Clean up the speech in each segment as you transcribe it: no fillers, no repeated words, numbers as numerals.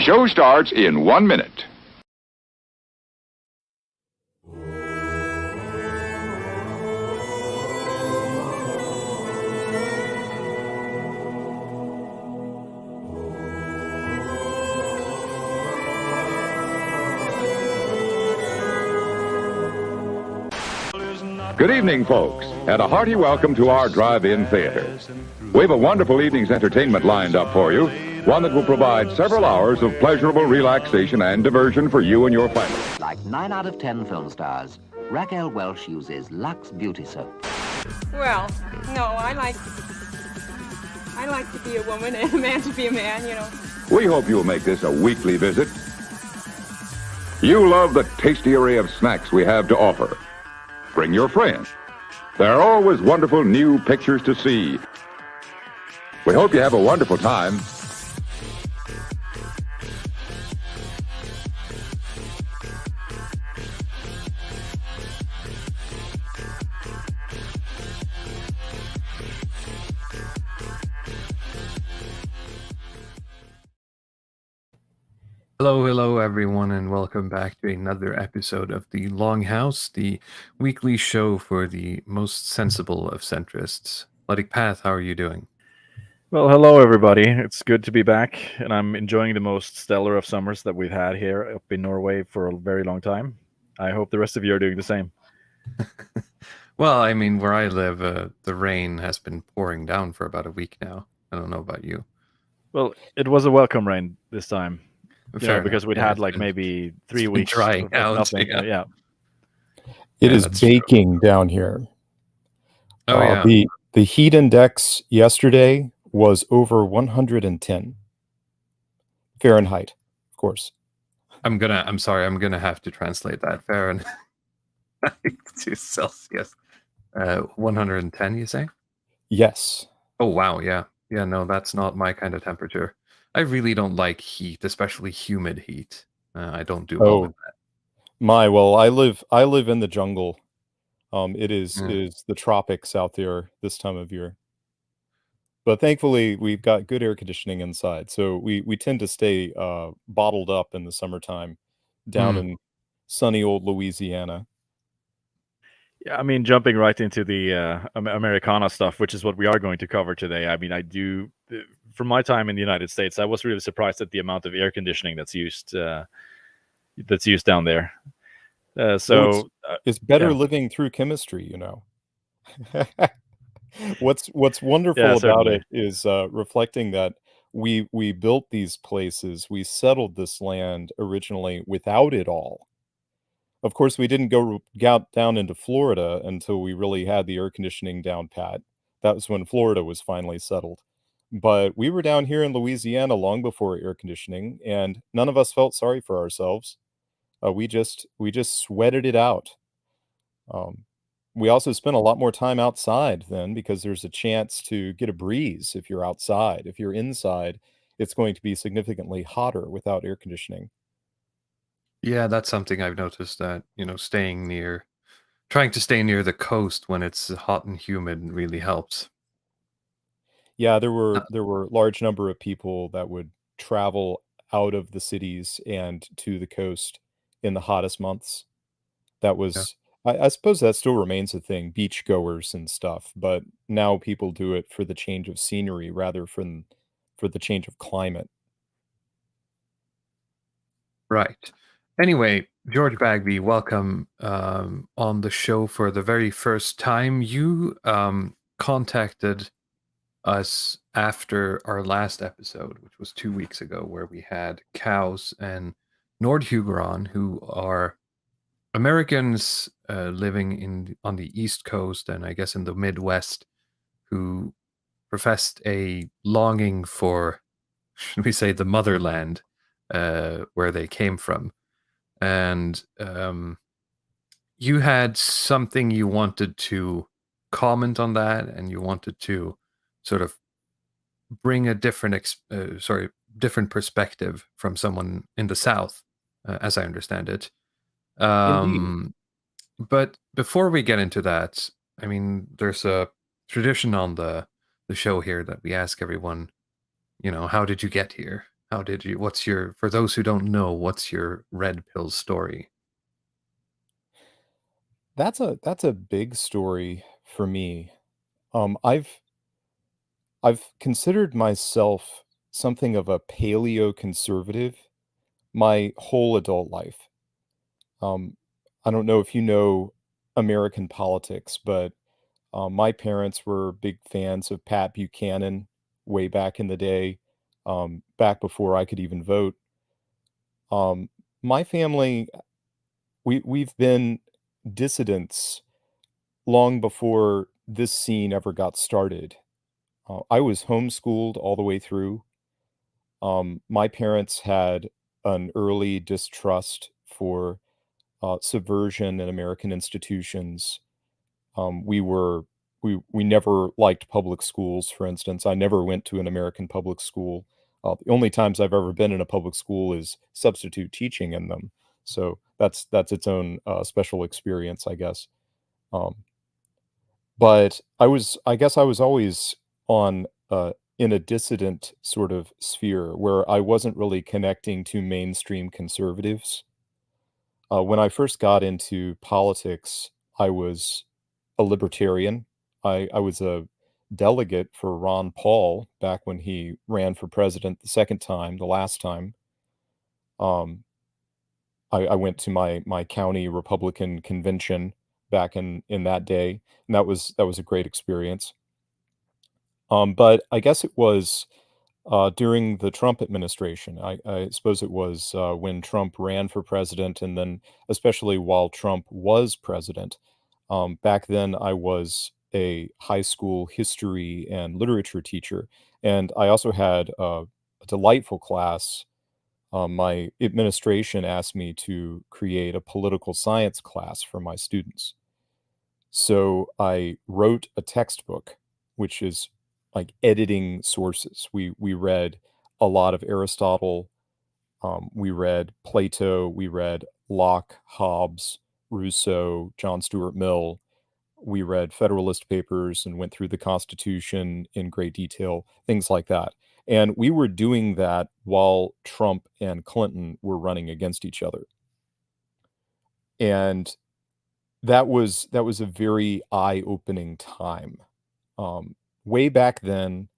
show starts in 1 minute. Good evening, folks, and a hearty welcome to our drive-in theater. We have a wonderful evening's entertainment lined up for you, one that will provide several hours of pleasurable relaxation and diversion for you and your family. Like 9 out of 10 film stars, Raquel Welch uses Lux Beauty Soap. Well, no, I like to be a woman and a man to be a man, you know. We hope you'll make this a weekly visit. You love the tasty array of snacks we have to offer. Bring your friends. There are always wonderful new pictures to see. We hope you have a wonderful time. Hello, everyone, and welcome back to another episode of the Longhouse, the weekly show for the most sensible of centrists. Luddic Path, how are you doing? Well, hello, everybody. It's good to be back, and I'm enjoying the most stellar of summers that we've had here up in Norway for a very long time. I hope the rest of you are doing the same. Well, I mean, where I live, the rain has been pouring down for about a week now. I don't know about you. Well, it was a welcome rain this time. Fair Because we'd had like maybe 3 weeks drying out. Nothing. Yeah. It is baking down here. Oh, yeah. The heat index yesterday was over 110 Fahrenheit, of course. I'm sorry, I'm gonna have to translate that Fahrenheit to Celsius. 110, you say? Yes. Oh, wow, yeah. Yeah, no, that's not my kind of temperature. I really don't like heat, especially humid heat. I don't do well with that. I live in the jungle. It is the tropics out there this time of year. But thankfully, we've got good air conditioning inside, so we tend to stay bottled up in the summertime down in sunny old Louisiana. Yeah, I mean, jumping right into the Americana stuff, which is what we are going to cover today. I mean, from my time in the United States, I was really surprised at the amount of air conditioning that's used down there. It's better living through chemistry, you know. What's wonderful about it is reflecting that we built these places, we settled this land originally without it all. Of course, we didn't go down into Florida until we really had the air conditioning down pat. That was when Florida was finally settled. But we were down here in Louisiana long before air conditioning, and none of us felt sorry for ourselves. We just sweated it out. We also spent a lot more time outside then because there's a chance to get a breeze if you're outside. If you're inside, it's going to be significantly hotter without air conditioning. Yeah, that's something I've noticed that, trying to stay near the coast when it's hot and humid really helps. Yeah, there were large number of people that would travel out of the cities and to the coast in the hottest months. That was, I suppose that still remains a thing, beachgoers and stuff, but now people do it for the change of scenery rather than for the change of climate. Right. Anyway, George Bagby, welcome on the show for the very first time. You contacted us after our last episode, which was 2 weeks ago, where we had Cows and Nordhugeron, who are Americans living on the East Coast and I guess in the Midwest, who professed a longing for, should we say, the motherland where they came from. And you had something you wanted to comment on that, and you wanted to sort of bring a different perspective from someone in the South, as I understand it. But before we get into that, I mean, there's a tradition on the show here that we ask everyone, how did you get here? How did you? For those who don't know, what's your red pill story? That's a big story for me. I've considered myself something of a paleo conservative my whole adult life. Um, I don't know if you know American politics, but my parents were big fans of Pat Buchanan way back in the day, back before I could even vote. My family, we've been dissidents long before this scene ever got started. I was homeschooled all the way through. My parents had an early distrust for subversion in American institutions. We were we never liked public schools, for instance. I never went to an American public school. The only times I've ever been in a public school is substitute teaching in them. So that's its own special experience, I guess. Um, but I guess I was always on in a dissident sort of sphere where I wasn't really connecting to mainstream conservatives. When I first got into politics, I was a libertarian. I was a delegate for Ron Paul back when he ran for president the second time, the last time. Um, I went to my county Republican convention back in that day, and that was a great experience. But I guess it was during the Trump administration. I suppose it was when Trump ran for president, and then especially while Trump was president. Back then, I was a high school history and literature teacher, and I also had a delightful class. My administration asked me to create a political science class for my students. So I wrote a textbook, which is like editing sources. We read a lot of Aristotle, we read Plato, we read Locke, Hobbes, Rousseau, John Stuart Mill. We read Federalist Papers and went through the Constitution in great detail, things like that. And we were doing that while Trump and Clinton were running against each other. And that was a very eye-opening time. Way back then,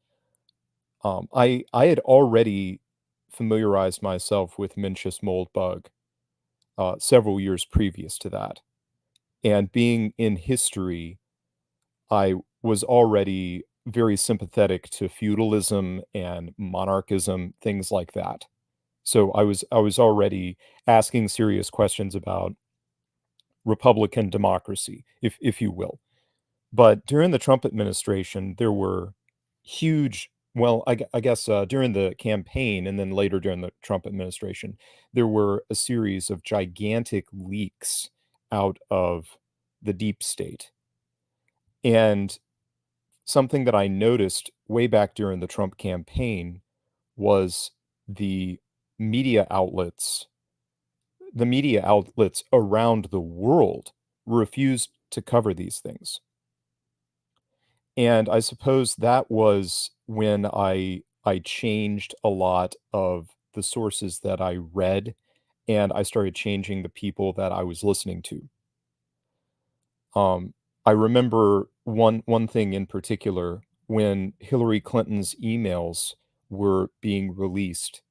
I had already familiarized myself with Mencius Moldbug several years previous to that, and being in history, I was already very sympathetic to feudalism and monarchism, things like that. So I was already asking serious questions about Republican democracy, if you will. But during the Trump administration, there were huge well, I guess, during the campaign and then later during the Trump administration, there were a series of gigantic leaks out of the deep state. And something that I noticed way back during the Trump campaign was the media outlets the media outlets around the world refused to cover these things. And I suppose that was when I changed a lot of the sources that I read, and I started changing the people that I was listening to. I remember one thing in particular when Hillary Clinton's emails were being released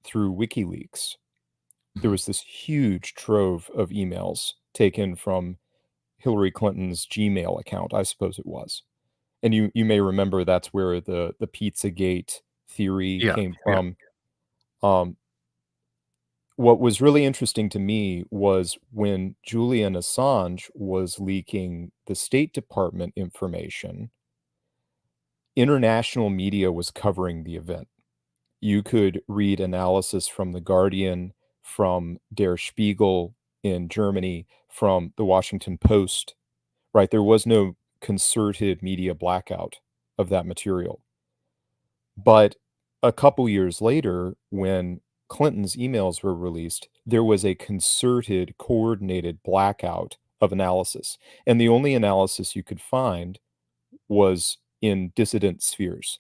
through WikiLeaks. There was this huge trove of emails taken from Hillary Clinton's Gmail account, I suppose it was. And you may remember that's where the Pizzagate theory Yeah, came yeah. from. Um, what was really interesting to me was when Julian Assange was leaking the State Department information, international media was covering the event. You could read analysis from The Guardian, from Der Spiegel in Germany, from The Washington Post, right? There was no concerted media blackout of that material. But a couple years later, when Clinton's emails were released, there was a concerted, coordinated blackout of analysis. And the only analysis you could find was in dissident spheres.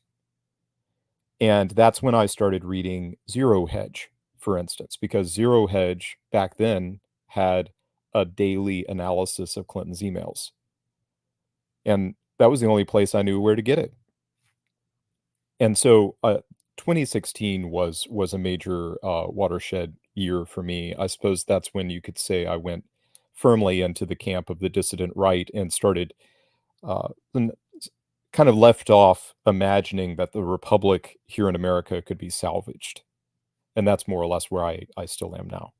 And that's when I started reading Zero Hedge, for instance, because Zero Hedge back then had a daily analysis of Clinton's emails. And that was the only place I knew where to get it. And so 2016 was a major watershed year for me. I suppose that's when you could say I went firmly into the camp of the dissident right and started kind of left off imagining that the republic here in America could be salvaged. And that's more or less where I still am now.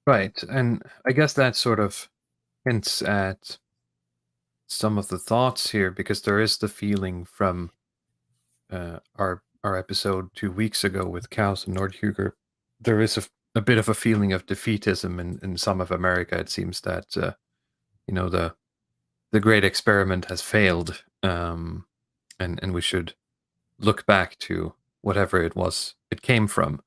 Right. And I guess that sort of hints at some of the thoughts here, because there is the feeling from our episode 2 weeks ago with Kaus and Nordhuger. There is a bit of a feeling of defeatism in some of America. It seems that the great experiment has failed, and we should look back to whatever it was it came from.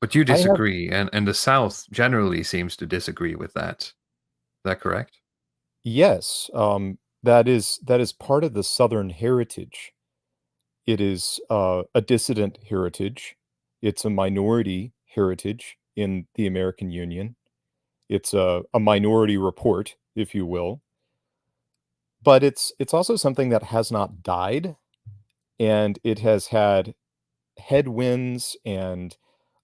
But you disagree, and the South generally seems to disagree with that. Is that correct? Yes, that is part of the Southern heritage. It is a dissident heritage. It's a minority heritage in the American Union. It's a minority report, if you will. But it's also something that has not died, and it has had headwinds and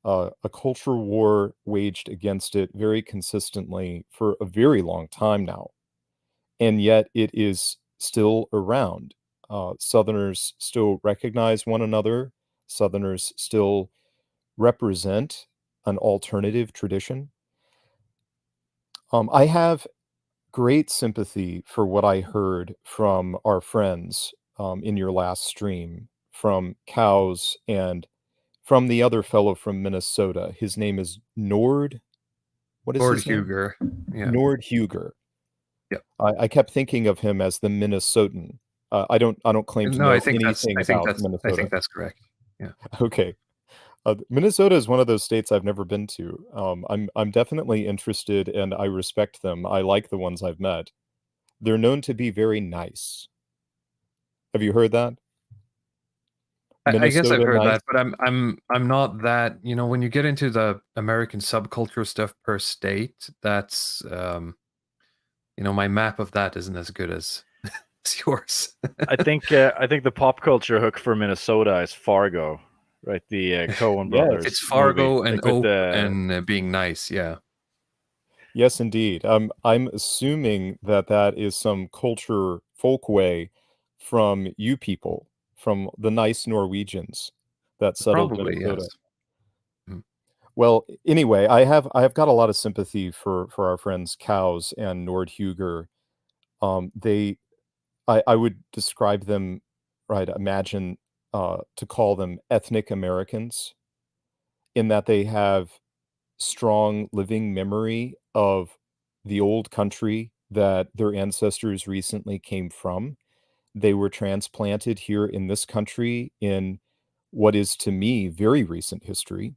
a culture war waged against it very consistently for a very long time now. And yet it is still around. Southerners still recognize one another. Southerners still represent an alternative tradition. I have great sympathy for what I heard from our friends in your last stream, from Cows and from the other fellow from Minnesota. His name is Nord. What is his name? Nordhuger. Yeah. Nordhuger. Yeah. I kept thinking of him as the Minnesotan. I don't claim to know anything about Minnesota. I think that's correct. Yeah. Okay. Minnesota is one of those states I've never been to. I'm definitely interested, and I respect them. I like the ones I've met. They're known to be very nice. Have you heard that? I guess I've heard nice? that, but I'm not that, when you get into the American subculture stuff per state, that's my map of that isn't as good as yours. I think the pop culture hook for Minnesota is Fargo, right? The Coen brothers. It's Fargo movie. and being nice, yeah. Yes, indeed. I'm assuming that is some culture folkway from you people, from the nice Norwegians that settled Minnesota. Yes. Well, anyway, I've got a lot of sympathy for our friends Cows and Nordhuger. I would describe them, right, imagine to call them ethnic Americans, in that they have strong living memory of the old country that their ancestors recently came from. They were transplanted here in this country in what is, to me, very recent history.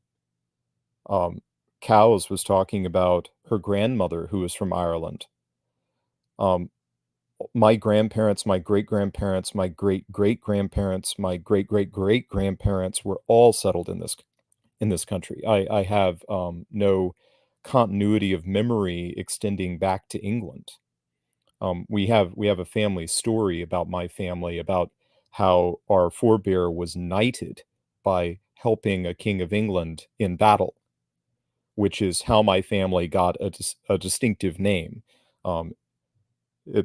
Cows was talking about her grandmother, who was from Ireland. My grandparents, my great-grandparents, my great-great-grandparents, my great-great-great-grandparents were all settled in this country. I have no continuity of memory extending back to England. We have a family story about my family, about how our forebear was knighted by helping a king of England in battle, which is how my family got a distinctive name.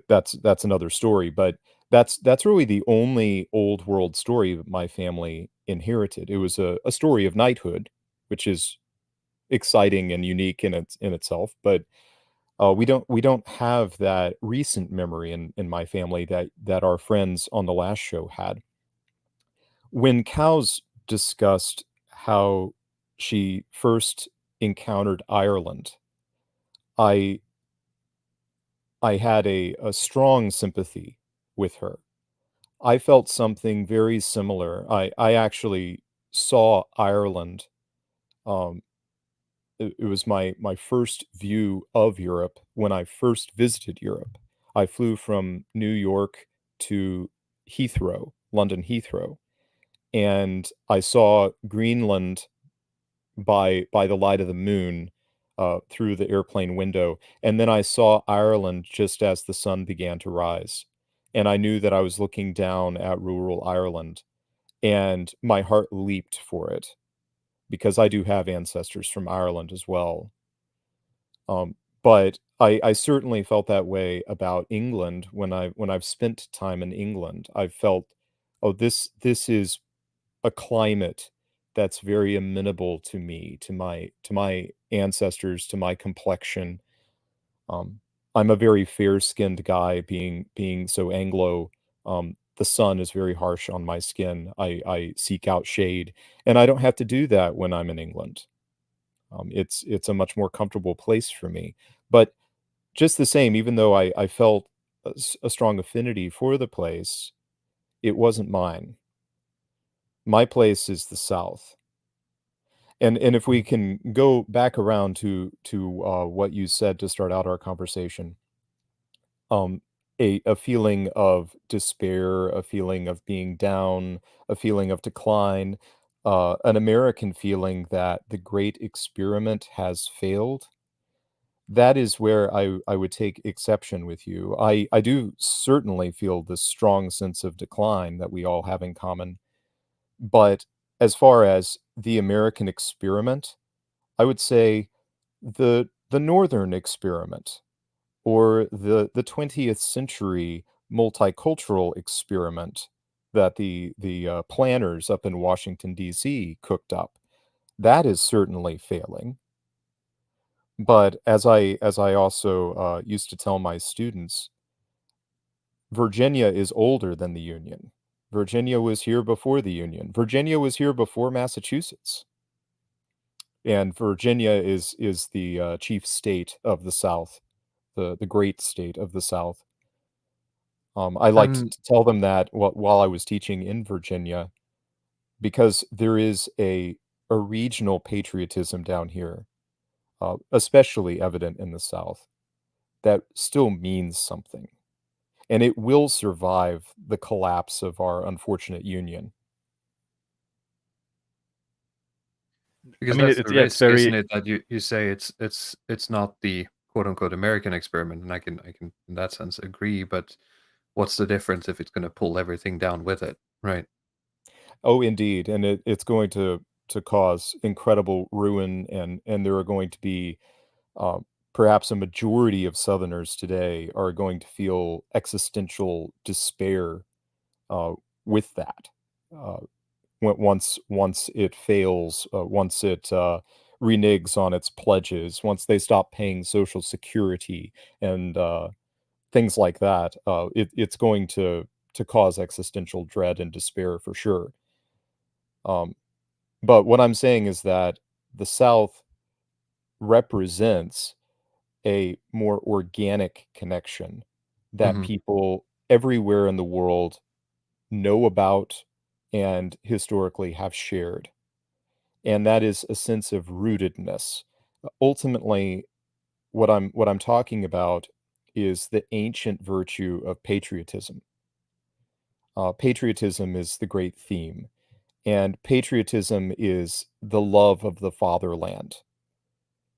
That's another story, but that's really the only old world story that my family inherited. It was a story of knighthood, which is exciting and unique in itself, but we don't have that recent memory in my family that our friends on the last show had. When Cows discussed how she first encountered Ireland, I had a strong sympathy with her. I felt something very similar. I actually saw Ireland. It was my first view of Europe when I first visited Europe. I flew from New York to Heathrow, London Heathrow, and I saw Greenland by the light of the moon through the airplane window, and then I saw Ireland just as the sun began to rise, and I knew that I was looking down at rural Ireland, and my heart leaped for it because I do have ancestors from Ireland as well. But I certainly felt that way about England when I've spent time in England. I've felt, oh, this is a climate that's very amenable to me, to my ancestors, to my complexion. I'm a very fair-skinned guy, being so Anglo. The sun is very harsh on my skin. I seek out shade, and I don't have to do that when I'm in England. It's a much more comfortable place for me. But just the same, even though I felt a strong affinity for the place, it wasn't mine. My place is the South. And if we can go back around to what you said to start out our conversation, um, a feeling of despair, a feeling of being down, a feeling of decline, an American feeling that the great experiment has failed. That is where I would take exception with you. I do certainly feel this strong sense of decline that we all have in common. But as far as the American experiment, I would say the Northern experiment or the 20th century multicultural experiment that the planners up in Washington, D.C. cooked up, that is certainly failing. But as I also used to tell my students, Virginia is older than the Union. Virginia was here before the Union. Virginia was here before Massachusetts. And Virginia is the chief state of the South, the great state of the South. I liked And to tell them that while I was teaching in Virginia, because there is a regional patriotism down here, especially evident in the South, that still means something. And it will survive the collapse of our unfortunate union. because mean, that's it's the yeah, it's risk, isn't very it? That you say it's not the quote unquote American experiment, and I can in that sense agree. But what's the difference if it's going to pull everything down with it, right? Oh, indeed, and it's going to cause incredible ruin, and there are going to be, uh, perhaps a majority of Southerners today are going to feel existential despair, uh, with that. Uh, once it fails, once it, reneges on its pledges, once they stop paying Social Security and, things like that, it's going to cause existential dread and despair for sure. Um, but what I'm saying is that the South represents a more organic connection that Hmm. people everywhere in the world know about and historically have shared. And that is a sense of rootedness. Ultimately, what I'm talking about is the ancient virtue of patriotism. Patriotism is the great theme, and patriotism is the love of the fatherland.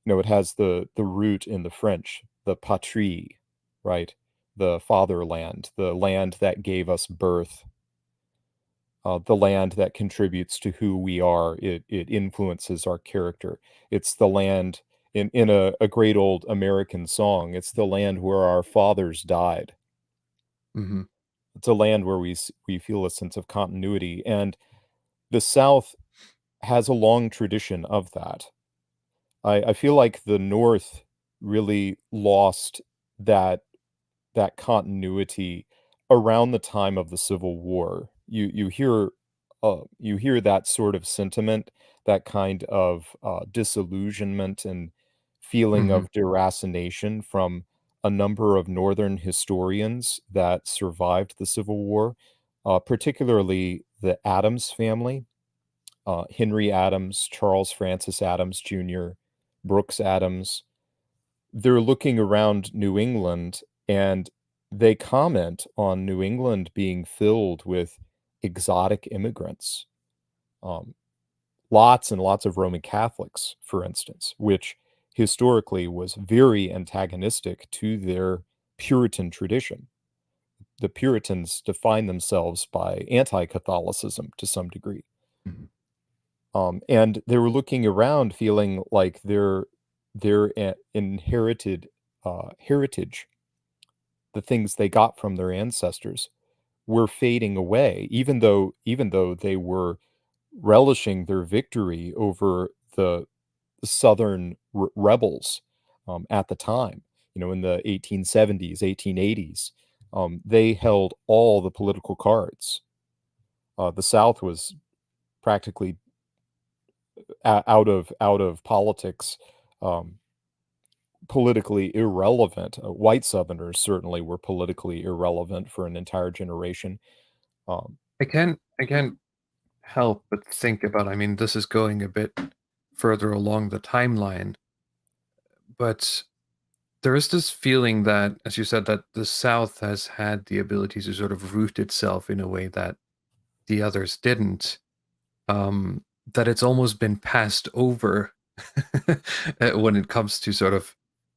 It has the root in the French, the patrie, right? The fatherland, the land that gave us birth, the land that contributes to who we are. It influences our character. It's the land in a great old American song. It's the land where our fathers died. Hmm. It's a land where we feel a sense of continuity, and the South has a long tradition of that. I feel like the North really lost that that continuity around the time of the Civil War. You hear that sort of sentiment, that kind of disillusionment and feeling Hmm. of deracination from a number of Northern historians that survived the Civil War, particularly the Adams family, Henry Adams, Charles Francis Adams Jr., Brooks Adams. They're looking around New England, and they comment on New England being filled with exotic immigrants. Lots and lots of Roman Catholics, for instance, which historically was very antagonistic to their Puritan tradition. The Puritans defined themselves by anti-Catholicism to some degree. And they were looking around feeling like their inherited heritage, the things they got from their ancestors, were fading away, even though they were relishing their victory over the Southern rebels at the time. In the 1870s, 1880s, they held all the political cards. The South was practically out of politics, politically irrelevant. White Southerners certainly were politically irrelevant for an entire generation. I can't help but think about, I mean, this is going a bit further along the timeline, but there is this feeling that, as you said, that the South has had the ability to sort of root itself in a way that the others didn't. That it's almost been passed over when it comes to sort of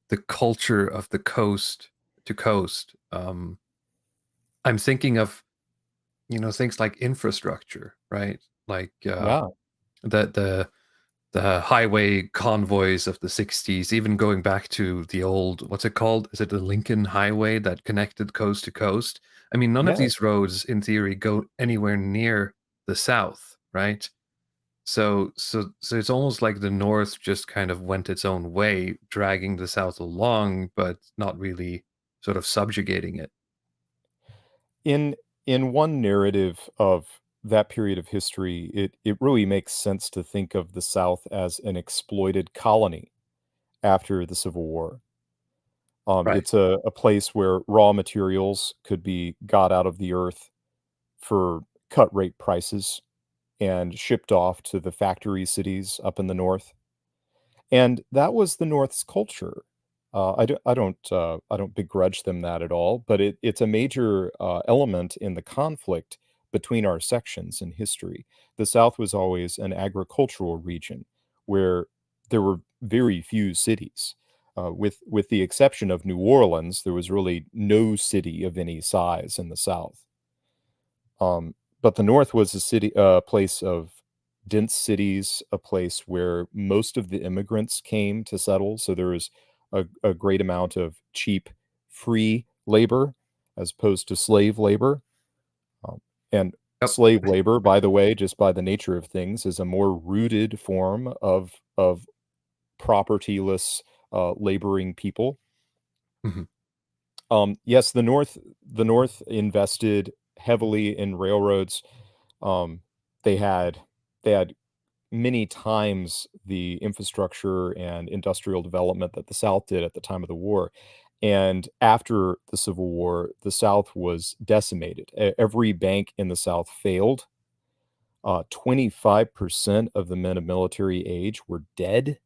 the culture of the coast to coast. I'm thinking of, things like infrastructure, right? Like Yeah. the highway convoys of the 60s, even going back to the old, what's it called? Is it the Lincoln Highway that connected coast to coast? I mean, none of Yeah. these roads, in theory, go anywhere near the South, right? So it's almost like the North just kind of went its own way, dragging the South along, but not really sort of subjugating it. In one narrative of that period of history, it really makes sense to think of the South as an exploited colony after the Civil War. Right. It's a place where raw materials could be got out of the earth for cut rate prices and shipped off to the factory cities up in the north. And that was the North's culture. I don't begrudge them that at all, but it's a major element in the conflict between our sections in history. The South was always an agricultural region where there were very few cities. With the exception of New Orleans, there was really no city of any size in the South. But the North was a place of dense cities, a place where most of the immigrants came to settle. So there was a great amount of cheap, free labor as opposed to slave labor. And Yep. slave labor, by the way, just by the nature of things, is a more rooted form of propertyless laboring people. Yes, the North invested heavily in railroads. They had many times the infrastructure and industrial development that the South did at the time of the war. And after the Civil War, the South was decimated. Every bank in the South failed. 25% of the men of military age were dead.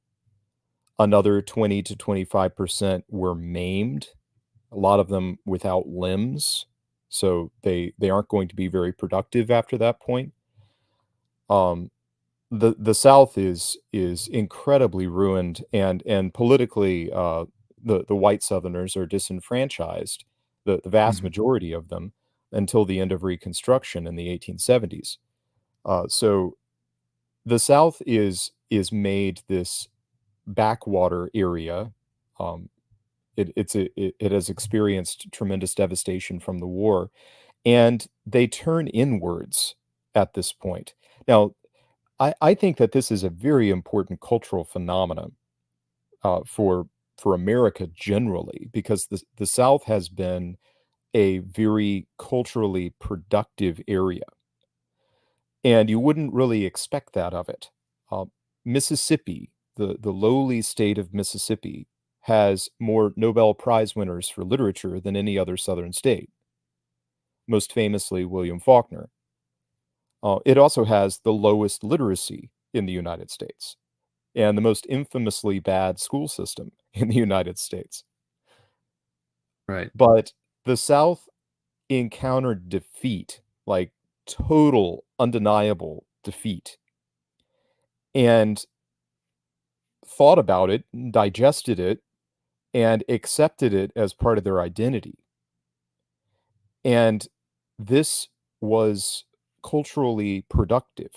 Another 20 to 25% were maimed, a lot of them without limbs. So they aren't going to be very productive after that point. The South is incredibly ruined, and politically, the white Southerners are disenfranchised, the vast majority of them, until the end of Reconstruction in the 1870s. So the South is made this backwater area. It has experienced tremendous devastation from the war, and they turn inwards at this point. Now, I think that this is a very important cultural phenomenon for America generally, because the South has been a very culturally productive area, and you wouldn't really expect that of it. Mississippi, the lowly state of Mississippi, has more Nobel Prize winners for literature than any other Southern state, most famously William Faulkner. It also has the lowest literacy in the United States and the most infamously bad school system in the United States. Right. But the South encountered defeat, like total, undeniable defeat, and thought about it, digested it, and accepted it as part of their identity. And this was culturally productive,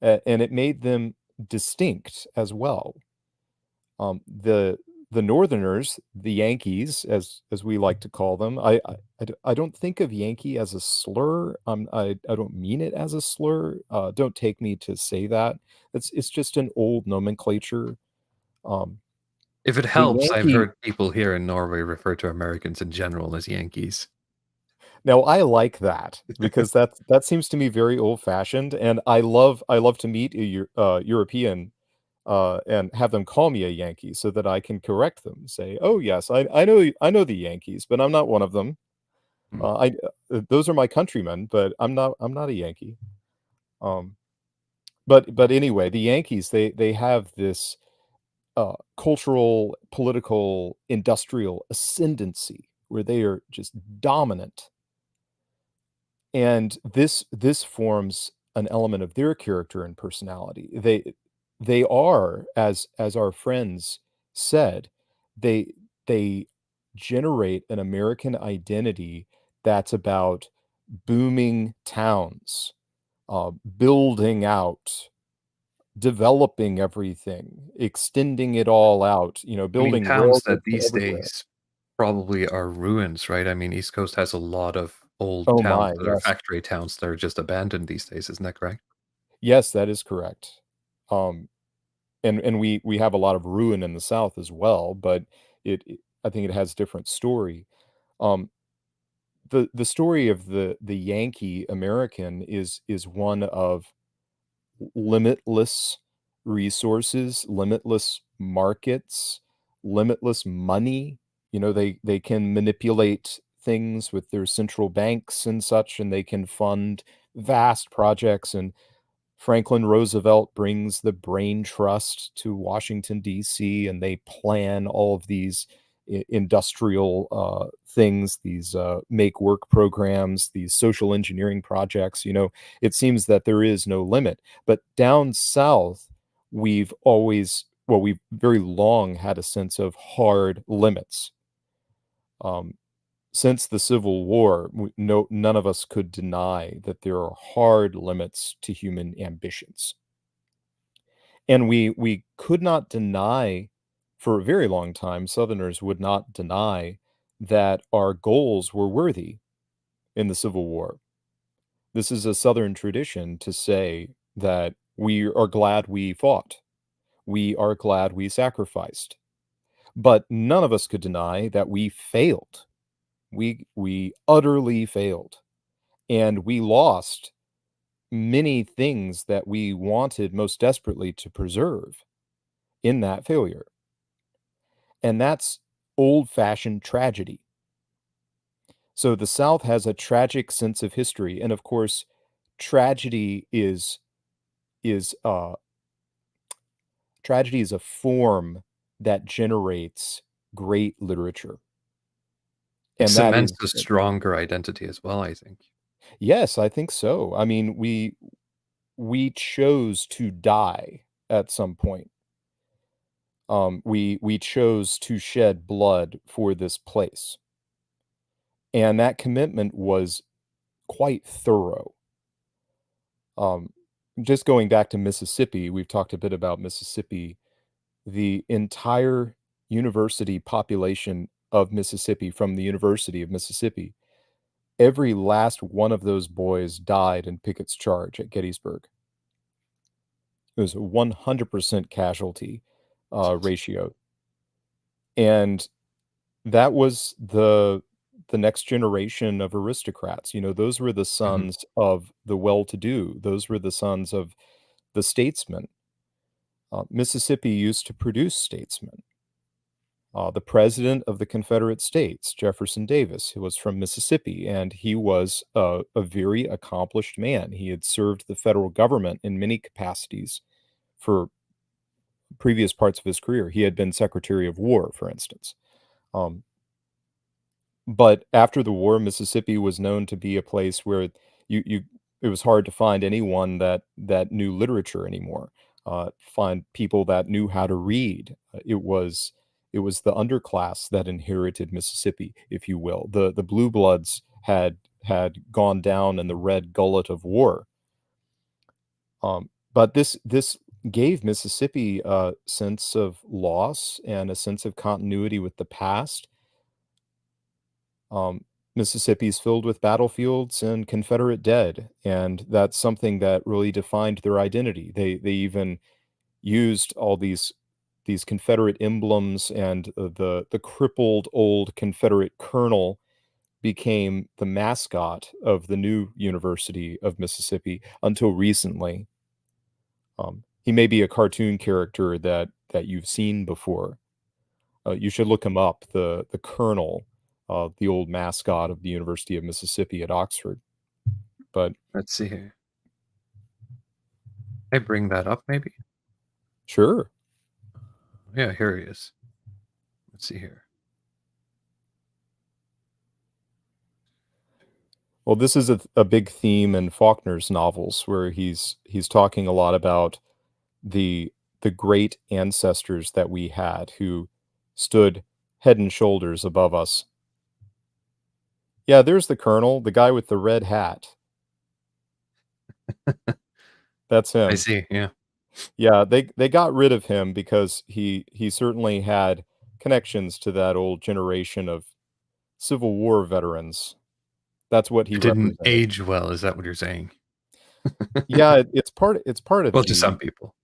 and it made them distinct as well. The Northerners, the Yankees, as we like to call them, I don't think of Yankee as a slur. I don't mean it as a slur. Don't take me to say that. It's just an old nomenclature. If it The helps, I've Yankee. heard people here in Norway refer to Americans in general as Yankees. Now I like that because that seems to me very old-fashioned, and I love to meet a European and have them call me a Yankee so that I can correct them. Say, "Oh yes, I know the Yankees, but I'm not one of them. I those are my countrymen, but I'm not a Yankee." Um, but anyway, the Yankees they have this cultural, political, industrial ascendancy where they are just dominant. And this forms an element of their character and personality. They are, as our friends said, they they generate an American identity that's about booming towns, building out, developing everything, extending it all out, I mean, building towns railroads that these everywhere. days probably are ruins, right? I mean, East Coast has a lot of old Oh towns my, that are yes. factory towns that are just abandoned these days. Isn't that correct? Yes, that is correct. Um, and we have a lot of ruin in the South as well, but I think it has different story. Um, the story of the Yankee American is one of limitless resources, limitless markets, limitless money. They can manipulate things with their central banks and such, and they can fund vast projects. And Franklin Roosevelt brings the brain trust to Washington, D.C., and they plan all of these industrial things, these make work programs, these social engineering projects. It seems that there is no limit. But down south, we've very long had a sense of hard limits. Since the Civil War, none of us could deny that there are hard limits to human ambitions. And we could not deny, for a very long time, Southerners would not deny that our goals were worthy in the Civil War. This is a Southern tradition to say that we are glad we fought. We are glad we sacrificed. But none of us could deny that we failed. We utterly failed. And we lost many things that we wanted most desperately to preserve in that failure. And that's old-fashioned tragedy. So the South has a tragic sense of history, and of course, tragedy is tragedy is a form that generates great literature. It And that cements is a stronger identity as well, I think. yes, I think so. I mean, we chose to die at some point. We chose to shed blood for this place, and that commitment was quite thorough. Um, just going back to Mississippi, we've talked a bit about Mississippi. The entire university population of Mississippi, from the University of Mississippi, every last one of those boys died in Pickett's charge at Gettysburg. It was a 100% casualty ratio, and that was the next generation of aristocrats. Those were the Mhm. sons of the well-to-do. Those were the sons of the statesmen. Mississippi used to produce statesmen. The president of the Confederate States, Jefferson Davis, who was from Mississippi, and he was a very accomplished man. He had served the federal government in many capacities for previous parts of his career. He had been Secretary of War, for instance. Um, But after the war, Mississippi was known to be a place where it was hard to find anyone that knew literature anymore, find people that knew how to read. It was the underclass that inherited Mississippi, if you will. The blue bloods had gone down in the red gullet of war. But this gave Mississippi a sense of loss and a sense of continuity with the past. Mississippi's filled with battlefields and Confederate dead, and that's something that really defined their identity. They even used all these Confederate emblems, and the crippled old Confederate colonel became the mascot of the new University of Mississippi until recently. He may be a cartoon character that you've seen before. You should look him up, the colonel, the old mascot of the University of Mississippi at Oxford. But Let's see here. I bring that up, maybe? sure. Yeah, here he is. Let's see here. Well, this is a big theme in Faulkner's novels, where he's talking a lot about the great ancestors that we had who stood head and shoulders above us. Yeah, there's the colonel, the guy with the red hat. That's him. I see, yeah. Yeah, they got rid of him because he certainly had connections to that old generation of Civil War veterans. That's what he It didn't represented. age well, is that what you're saying? Yeah, it's part of Well, to some people.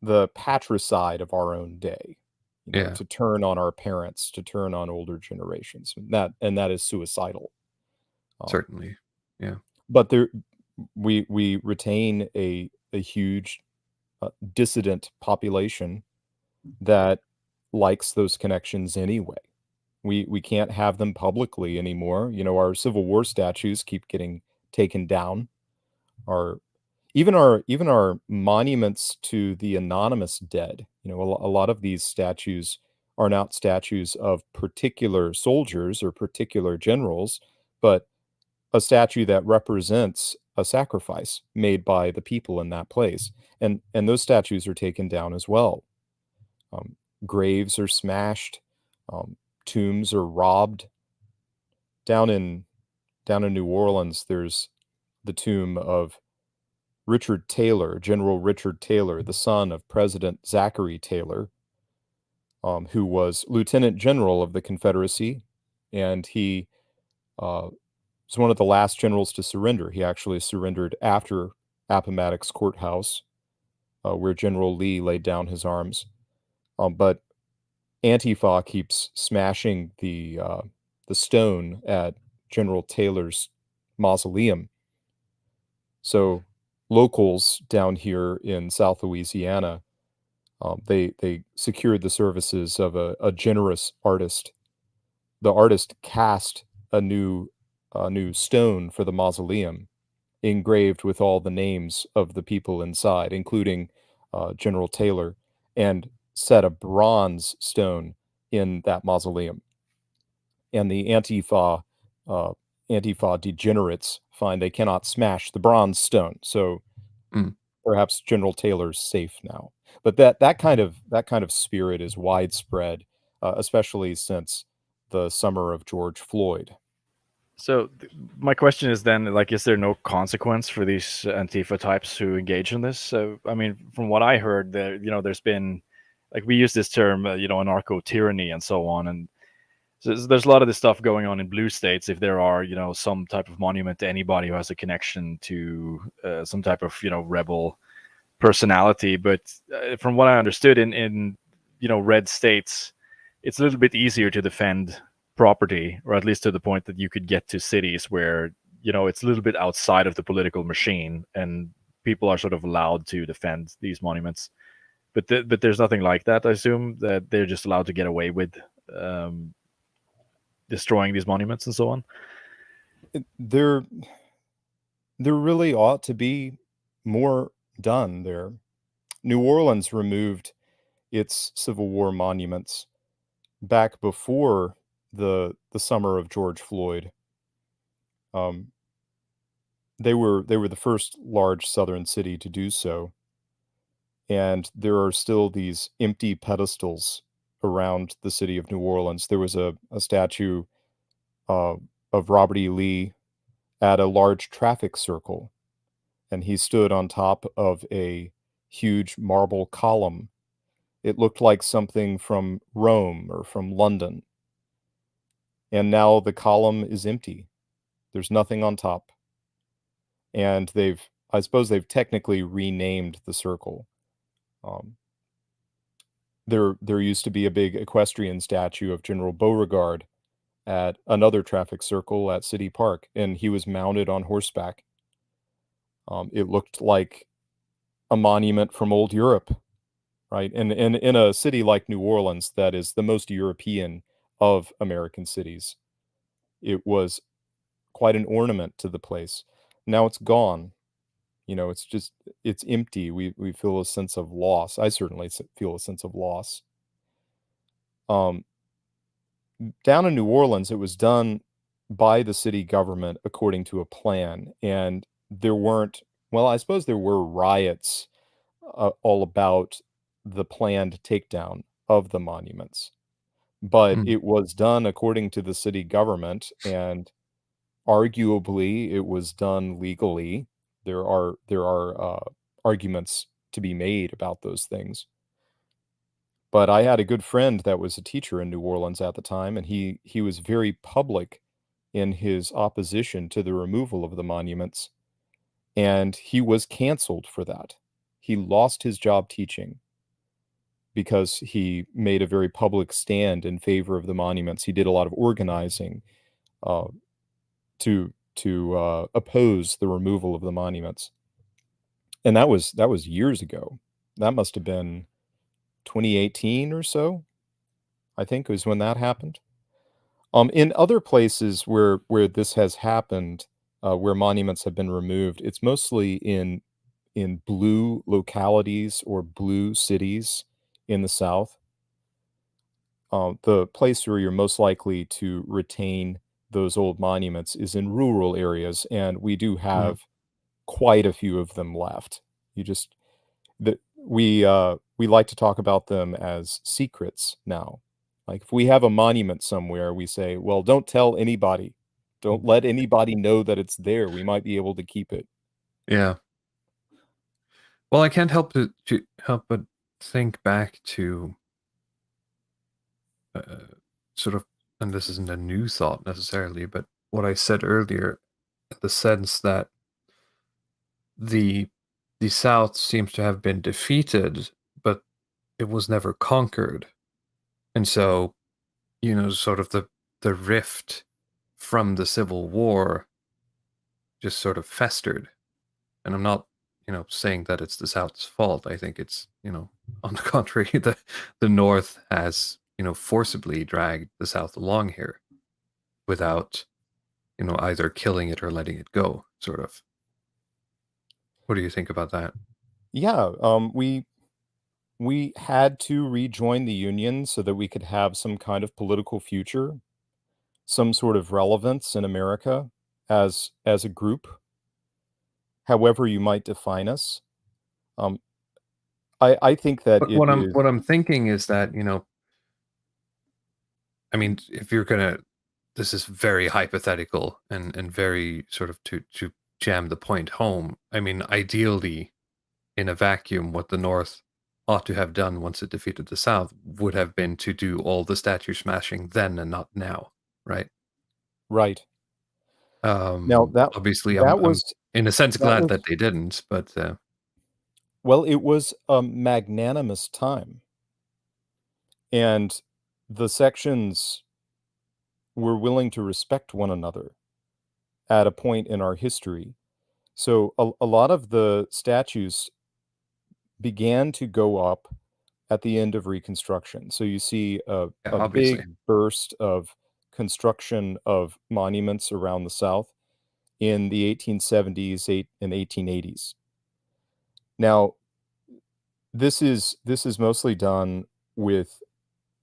the patricide of our own day. Yeah. To turn on our parents, to turn on older generations. And that is suicidal. Certainly. Yeah. But we retain a huge dissident population that likes those connections anyway. We can't have them publicly anymore. Our Civil War statues keep getting taken down. Even our monuments to the anonymous dead. A lot of these statues are not statues of particular soldiers or particular generals, but a statue that represents a sacrifice made by the people in that place. And those statues are taken down as well. Graves are smashed. Tombs are robbed. Down in New Orleans, there's the tomb of Richard Taylor, General Richard Taylor, the son of President Zachary Taylor, who was Lieutenant General of the Confederacy, and he was one of the last generals to surrender. He actually surrendered after Appomattox Courthouse, where General Lee laid down his arms. But Antifa keeps smashing the stone at General Taylor's mausoleum. So locals down here in South Louisiana, they secured the services of a generous artist. The artist cast a new stone for the mausoleum, engraved with all the names of the people inside, including General Taylor, and set a bronze stone in that mausoleum. And the Antifa degenerates find they cannot smash the bronze stone. So perhaps General Taylor's safe now. But that kind of spirit is widespread, especially since the summer of George Floyd. So my question is then, is there no consequence for these Antifa types who engage in this? So, I mean, from what I heard, there's been, we use this term, anarcho-tyranny and so on. And so there's a lot of this stuff going on in blue states. If there are, some type of monument to anybody who has a connection to some type of, rebel personality. But from what I understood in red states, it's a little bit easier to defend property, or at least to the point that you could get to cities where it's a little bit outside of the political machine and people are sort of allowed to defend these monuments. But there's nothing like that. I assume that they're just allowed to get away with destroying these monuments and so on. There really ought to be more done there. New Orleans removed its Civil War monuments back before the summer of George Floyd. They were the first large southern city to do so, and there are still these empty pedestals around the city of New Orleans. There was a statue of Robert E. Lee at a large traffic circle, and he stood on top of a huge marble column. It looked like something from Rome or from London. And now the column is empty. There's nothing on top. And I suppose they've technically renamed the circle. There used to be a big equestrian statue of General Beauregard at another traffic circle at City Park, and he was mounted on horseback. It looked like a monument from old Europe, right? And in a city like New Orleans, that is the most European of American cities, it was quite an ornament to the place. Now it's gone. It's empty. We feel a sense of loss. I certainly feel a sense of loss. Down in New Orleans, it was done by the city government according to a plan, and there weren't, well, I suppose there were riots all about the planned takedown of the monuments, but it was done according to the city government, and arguably it was done legally. There are arguments to be made about those things. But I had a good friend that was a teacher in New Orleans at the time, and he was very public in his opposition to the removal of the monuments, and he was canceled for that. He lost his job teaching because he made a very public stand in favor of the monuments. He did a lot of organizing to oppose the removal of the monuments. And that was years ago. That must have been 2018 or so, I think, was when that happened. In other places where this has happened, where monuments have been removed, it's mostly in blue localities or blue cities in the South. The place where you're most likely to retain those old monuments is in rural areas, and we do have quite a few of them left. We like to talk about them as secrets now. Like if we have a monument somewhere, we say, well, don't tell anybody. Don't let anybody know that it's there. We might be able to keep it. Yeah. Well, I can't help but think back to sort of, and this isn't a new thought necessarily, but what I said earlier, the sense that the South seems to have been defeated, but it was never conquered. And so, sort of the rift from the Civil War just sort of festered. And I'm not, saying that it's the South's fault. I think it's, on the contrary, the North has, forcibly dragged the South along here without, either killing it or letting it go, sort of. What do you think about that? Yeah, we had to rejoin the Union so that we could have some kind of political future, some sort of relevance in America as a group, however you might define us. I think that what I'm thinking is that, I mean, if you're gonna, this is very hypothetical and very sort of to jam the point home. I mean, ideally, in a vacuum, what the North ought to have done once it defeated the South would have been to do all the statue smashing then and not now, right? Right. Now that obviously, that I'm was in a sense that glad was that they didn't, but well, it was a magnanimous time, and the sections were willing to respect one another at a point in our history. So a lot of the statues began to go up at the end of Reconstruction. So you see yeah, a obviously. big burst of construction of monuments around the South in the 1870s and 1880s. Now, this is mostly done with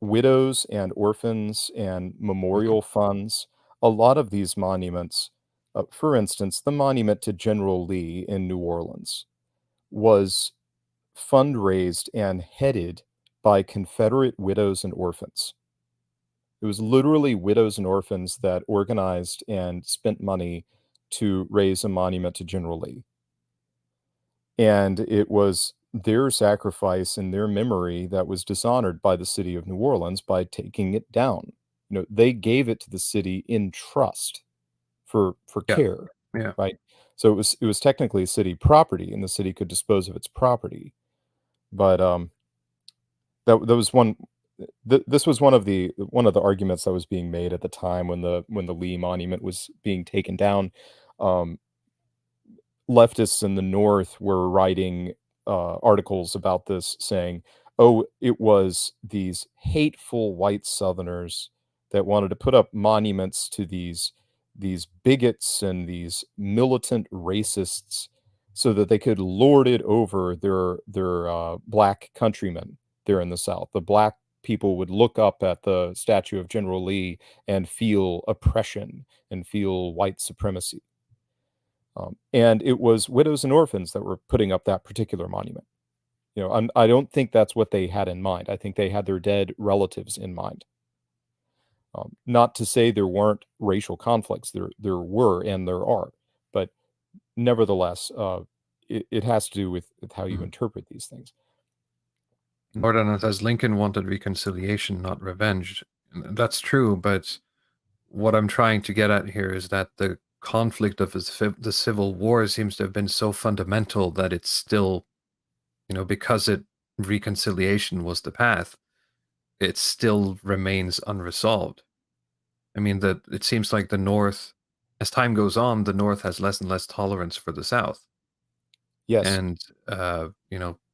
widows and orphans and memorial funds. A lot of these monuments, for instance, the monument to General Lee in New Orleans, was fundraised and headed by Confederate widows and orphans. It was literally widows and orphans that organized and spent money to raise a monument to General Lee. And it was their sacrifice and their memory that was dishonored by the city of New Orleans by taking it down. They gave it to the city in trust for Yeah. care, Yeah. right? So it was technically city property, and the city could dispose of its property. But that was one. This was one of the arguments that was being made at the time when the Lee Monument was being taken down. Leftists in the North were writing articles about this, saying, "Oh, it was these hateful white Southerners that wanted to put up monuments to these bigots and these militant racists, so that they could lord it over their black countrymen there in the South. The black people would look up at the statue of General Lee and feel oppression and feel white supremacy." And it was widows and orphans that were putting up that particular monument. I don't think that's what they had in mind. I think they had their dead relatives in mind. Not to say there weren't racial conflicts. There were and there are. But nevertheless, it has to do with how you interpret these things. Northern says Lincoln wanted reconciliation, not revenge. That's true, but what I'm trying to get at here is that the conflict of the Civil War seems to have been so fundamental that it's still, because reconciliation was the path, it still remains unresolved. I mean, it seems like the North, as time goes on, the North has less and less tolerance for the South. Yes. And,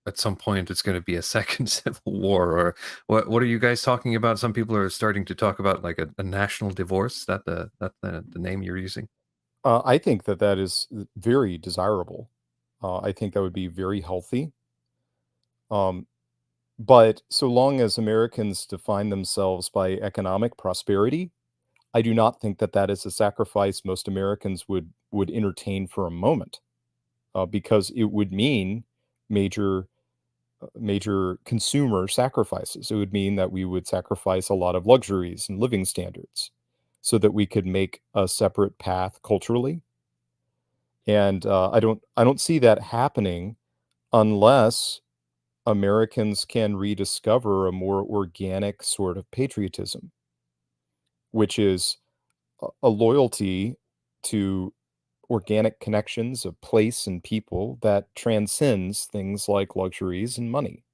at some point it's going to be a second Civil War, or what are you guys talking about? Some people are starting to talk about like a national divorce. That the name you're using? I think that is very desirable. I think that would be very healthy. But so long as Americans define themselves by economic prosperity, I do not think that is a sacrifice most Americans would entertain for a moment, because it would mean major consumer sacrifices. It would mean that we would sacrifice a lot of luxuries and living standards so that we could make a separate path culturally. And I don't see that happening unless Americans can rediscover a more organic sort of patriotism, which is a loyalty to organic connections of place and people that transcends things like luxuries and money.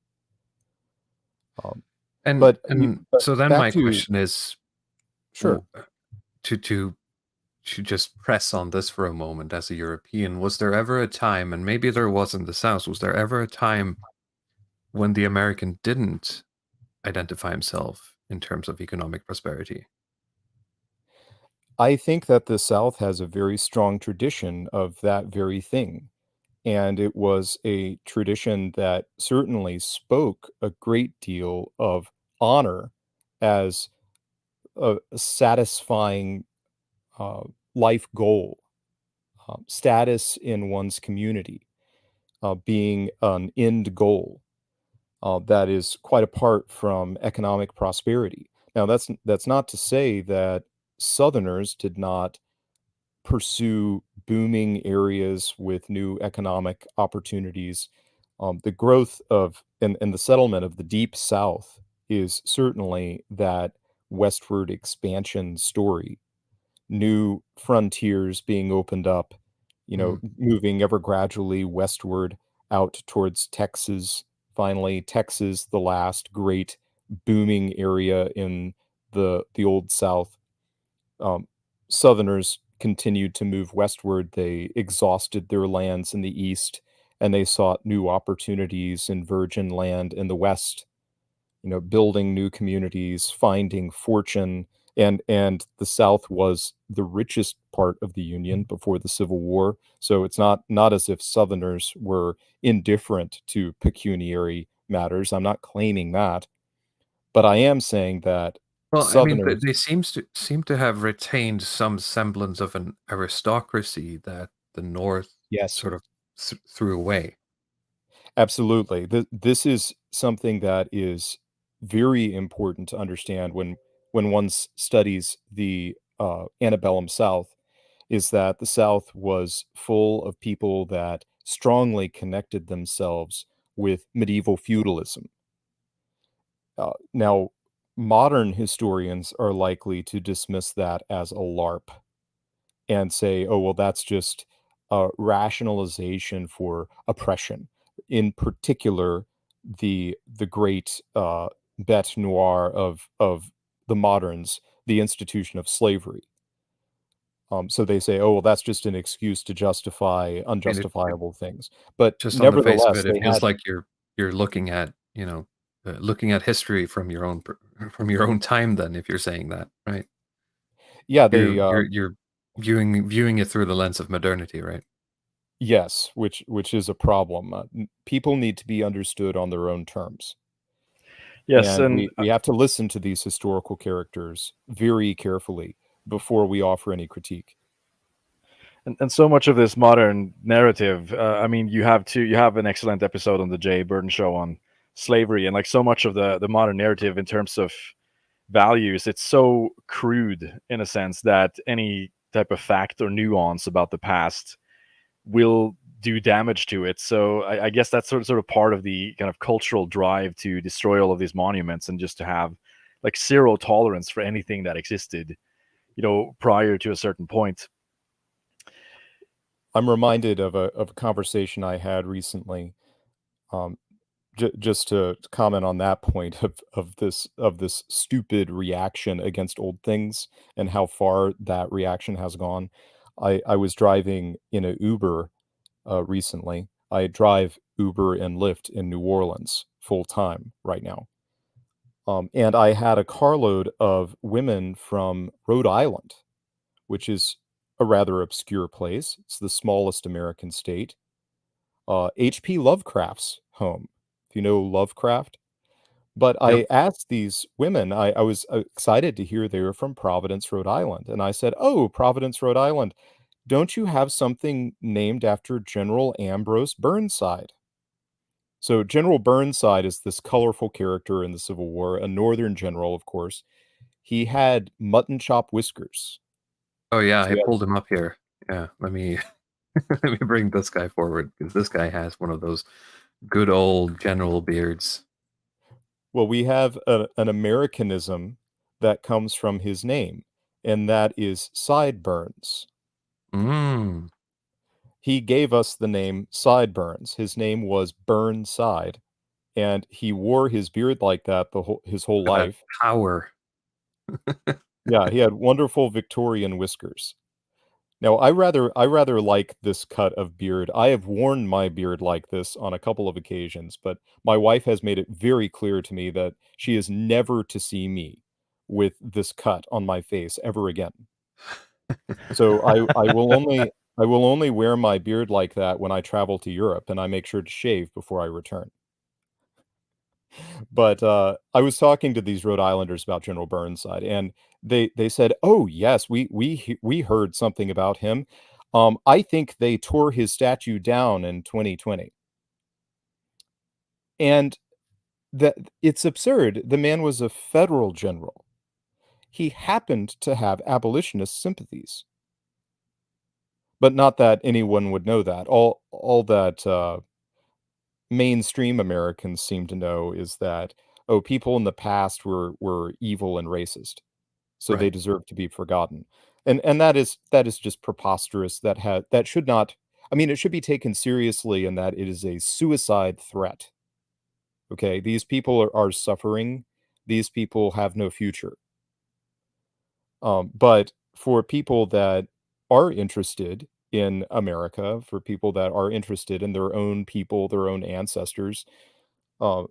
So then my question is, sure, to just press on this for a moment as a European, was there ever a time, and maybe there was in the South, was there ever a time when the American didn't identify himself in terms of economic prosperity? I think that the South has a very strong tradition of that very thing. And it was a tradition that certainly spoke a great deal of honor as a satisfying life goal, status in one's community, being an end goal that is quite apart from economic prosperity. Now, that's not to say that Southerners did not pursue booming areas with new economic opportunities. The growth of and the settlement of the Deep South is certainly that westward expansion story. New frontiers being opened up, moving ever gradually westward out towards Texas. Finally, Texas, the last great booming area in the Old South. Southerners continued to move westward. They exhausted their lands in the east, and they sought new opportunities in virgin land in the west, building new communities, finding fortune. And the South was the richest part of the Union before the Civil War. So it's not as if Southerners were indifferent to pecuniary matters. I'm not claiming that. But I am saying that Well, I mean, Southerners, they seem to have retained some semblance of an aristocracy that the North yes, sort of threw away. absolutely. This is something that is very important to understand when one studies the antebellum South, is that the South was full of people that strongly connected themselves with medieval feudalism. Now, modern historians are likely to dismiss that as a LARP and say, "Oh, well, that's just a rationalization for oppression." In particular, the great bête noire of the moderns, the institution of slavery. So they say, "Oh, well, that's just an excuse to justify And unjustifiable things." But just on the face of nevertheless, it, it they feels had, like you're looking at, looking at history from your own from your own time. Then, if you're saying that, right? yeah, You're they you're you're viewing it through the lens of modernity, right? yes, which is a problem. People need to be understood on their own terms. Yes, And and we have to listen to these historical characters very carefully before we offer any critique. and so much of this modern narrative, I mean, you have an excellent episode on the Jay Burton show on slavery, and like so much of the modern narrative in terms of values, it's so crude in a sense that any type of fact or nuance about the past will do damage to it. So I guess that's sort of part of the kind of cultural drive to destroy all of these monuments and just to have like zero tolerance for anything that existed, prior to a certain point. I'm reminded of a conversation I had recently. Um, just to comment on that point of this stupid reaction against old things and how far that reaction has gone. I was driving in a Uber recently. I drive Uber and Lyft in New Orleans full time right now. And I had a carload of women from Rhode Island, which is a rather obscure place. It's the smallest American state. H.P. Lovecraft's home, if you know Lovecraft. But Yep. I asked these women, I was excited to hear they were from Providence, Rhode Island. And I said, "Oh, Providence, Rhode Island, don't you have something named after General Ambrose Burnside?" So General Burnside is this colorful character in the Civil War, a Northern general, of course. He had mutton chop whiskers. Oh yeah, So I he had, pulled him up here. Yeah, let me let me bring this guy forward because this guy has one of those good old general beards. well, we have an Americanism that comes from his name, and that is Sideburns. Mm. He gave us the name Sideburns. His name was Burnside, and he wore his beard like that his whole For that life. power. Yeah, he had wonderful Victorian whiskers. Now, I rather like this cut of beard. I have worn my beard like this on a couple of occasions, but my wife has made it very clear to me that she is never to see me with this cut on my face ever again. So I will only wear my beard like that when I travel to Europe, and I make sure to shave before I return. But, I was talking to these Rhode Islanders about General Burnside, and they said, "Oh, yes, we heard something about him. I think they tore his statue down in 2020." And that it's absurd. The man was a federal general. He happened to have abolitionist sympathies, but not that anyone would know that. All that, mainstream Americans seem to know is that, oh, people in the past were evil and racist, so they Right. deserve to be forgotten. And that is just preposterous. That should not, I mean, it should be taken seriously in that it is a suicide threat. Okay? These people are suffering. These people have no future. But for people that are interested in America, for people that are interested in their own people, their own ancestors, uh,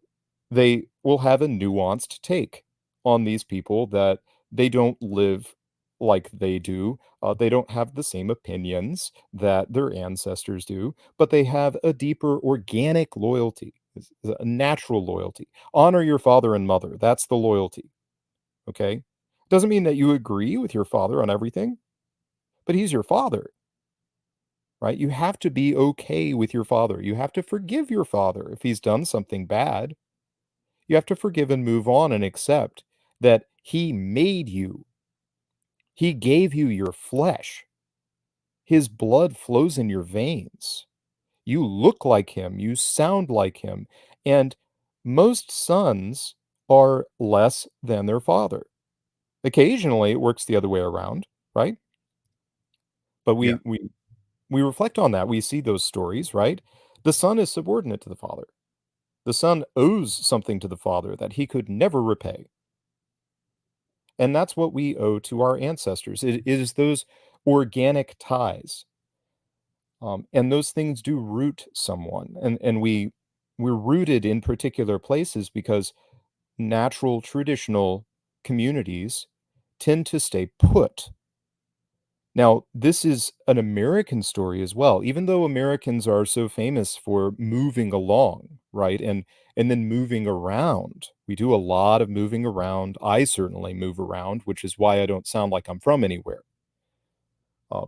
they will have a nuanced take on these people that they don't live like they do. They don't have the same opinions that their ancestors do, but they have a deeper organic loyalty Is a natural loyalty. Honor your father and mother. That's the loyalty. Okay? Doesn't mean that you agree with your father on everything, but he's your father, right? You have to be okay with your father. You have to forgive your father if he's done something bad. You have to forgive and move on and accept that he made you. He gave you your flesh. His blood flows in your veins. You look like him. You sound like him. And most sons are less than their father. Occasionally, it works the other way around, right? But Yeah. we reflect on that. We see those stories, right? The son is subordinate to the father. The son owes something to the father that he could never repay. And that's what we owe to our ancestors. It is those organic ties. And those things do root someone. And we're rooted in particular places because natural traditional communities tend to stay put. Now, this is an American story as well, even though Americans are so famous for moving along, right? And then moving around. We do a lot of moving around. I certainly move around, which is why I don't sound like I'm from anywhere.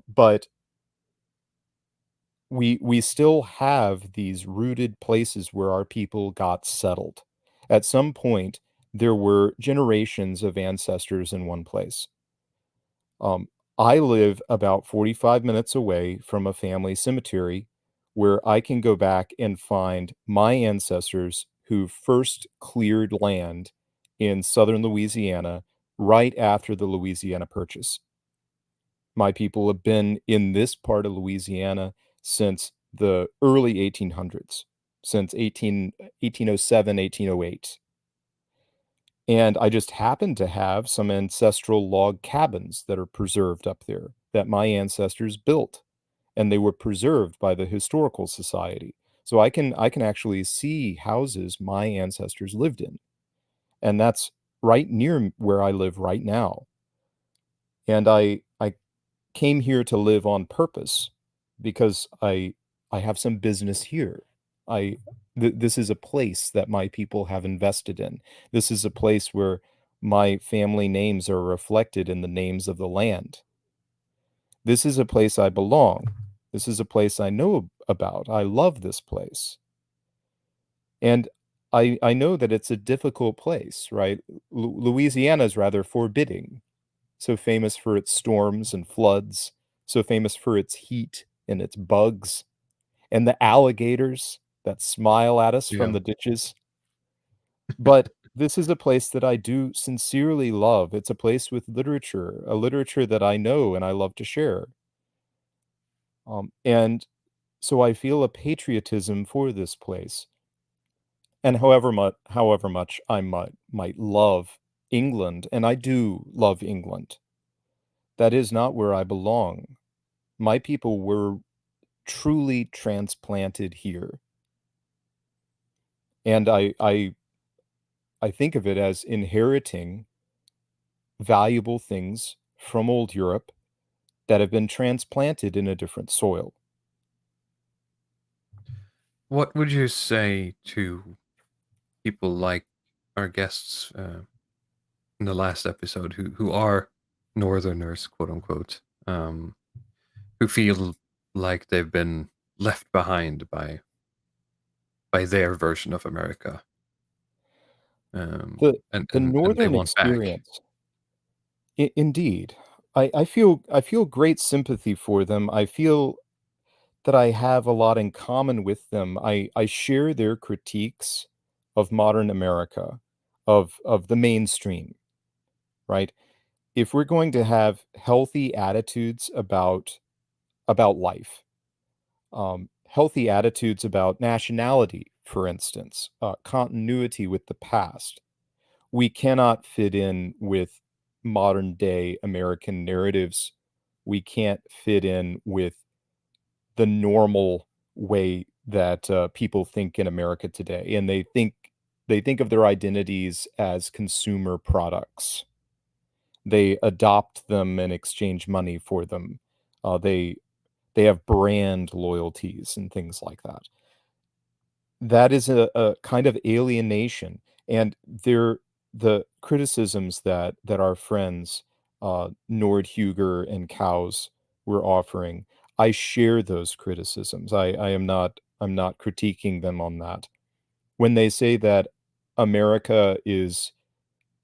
But we still have these rooted places where our people got settled. At some point, there were generations of ancestors in one place. I live about 45 minutes away from a family cemetery where I can go back and find my ancestors who first cleared land in southern Louisiana right after the Louisiana Purchase. My people have been in this part of Louisiana since the early 1800s, since 1807, 1808. And I just happen to have some ancestral log cabins that are preserved up there that my ancestors built, and they were preserved by the Historical Society. So I can actually see houses my ancestors lived in, and that's right near where I live right now. And I came here to live on purpose because I have some business here. I this is a place that my people have invested in. This is a place where my family names are reflected in the names of the land. This is a place I belong. This is a place I know about. I love this place. And I know that it's a difficult place, right? Louisiana is rather forbidding, so famous for its storms and floods, so famous for its heat and its bugs, and the alligators that smile at us from Yeah. the ditches. But this is a place that I do sincerely love. It's a place with literature, a literature that I know and I love to share. And so I feel a patriotism for this place. And however much I might love England, and I do love England, that is not where I belong. My people were truly transplanted here. And I think of it as inheriting valuable things from old Europe that have been transplanted in a different soil. What would you say to people like our guests in the last episode who are Northerners, quote unquote, who feel like they've been left behind by their version of America, The and they northern want back? experience, indeed, I feel great sympathy for them. I feel that I have a lot in common with them. I share their critiques of modern America, of the mainstream, right? If we're going to have healthy attitudes about life, healthy attitudes about nationality, for instance, continuity with the past, we cannot fit in with modern day American narratives. We can't fit in with the normal way that people think in America today, and they think of their identities as consumer products. They adopt them and exchange money for them. They have brand loyalties and things like that. that is a kind of alienation, and the criticisms that our friends, Nordhuger and Cows were offering, I share those criticisms. I'm not critiquing them on that. When they say that America is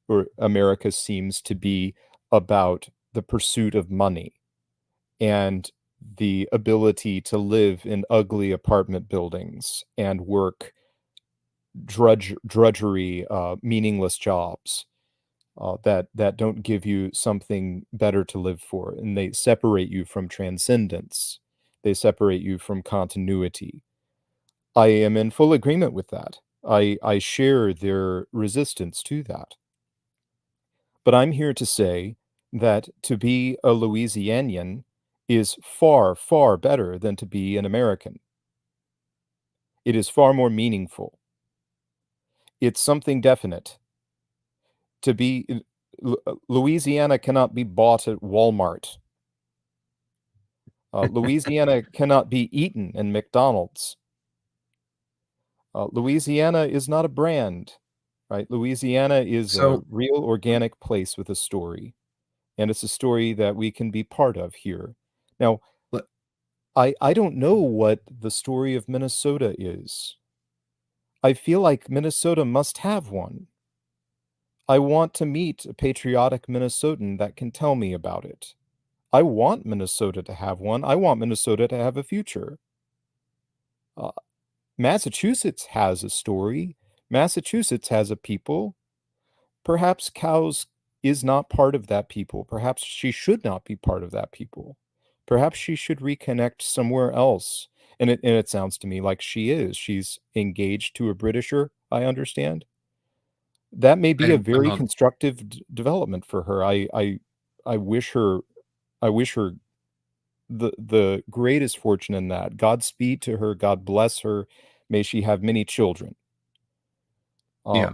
or America seems to be about the pursuit of money and the ability to live in ugly apartment buildings and work drudgery, meaningless jobs that don't give you something better to live for, and they separate you from transcendence. They separate you from continuity. I am in full agreement with that. I share their resistance to that. But I'm here to say that to be a Louisianian is far, far better than to be an American. It is far more meaningful. It's something definite. To be Louisiana cannot be bought at Walmart. Louisiana cannot be eaten in McDonald's. Louisiana is not a brand, right? Louisiana is a real organic place with a story, and it's a story that we can be part of here. Now, I don't know what the story of Minnesota is. I feel like Minnesota must have one. I want to meet a patriotic Minnesotan that can tell me about it. I want Minnesota to have one. I want Minnesota to have a future. Massachusetts has a story. Massachusetts has a people. Perhaps Cows is not part of that people. Perhaps she should not be part of that people. Perhaps she should reconnect somewhere else. And it sounds to me like she is. She's engaged to a Britisher, I understand. That may be a very constructive development for her. I wish her the greatest fortune in that. Godspeed to her. God bless her. May she have many children. Yeah.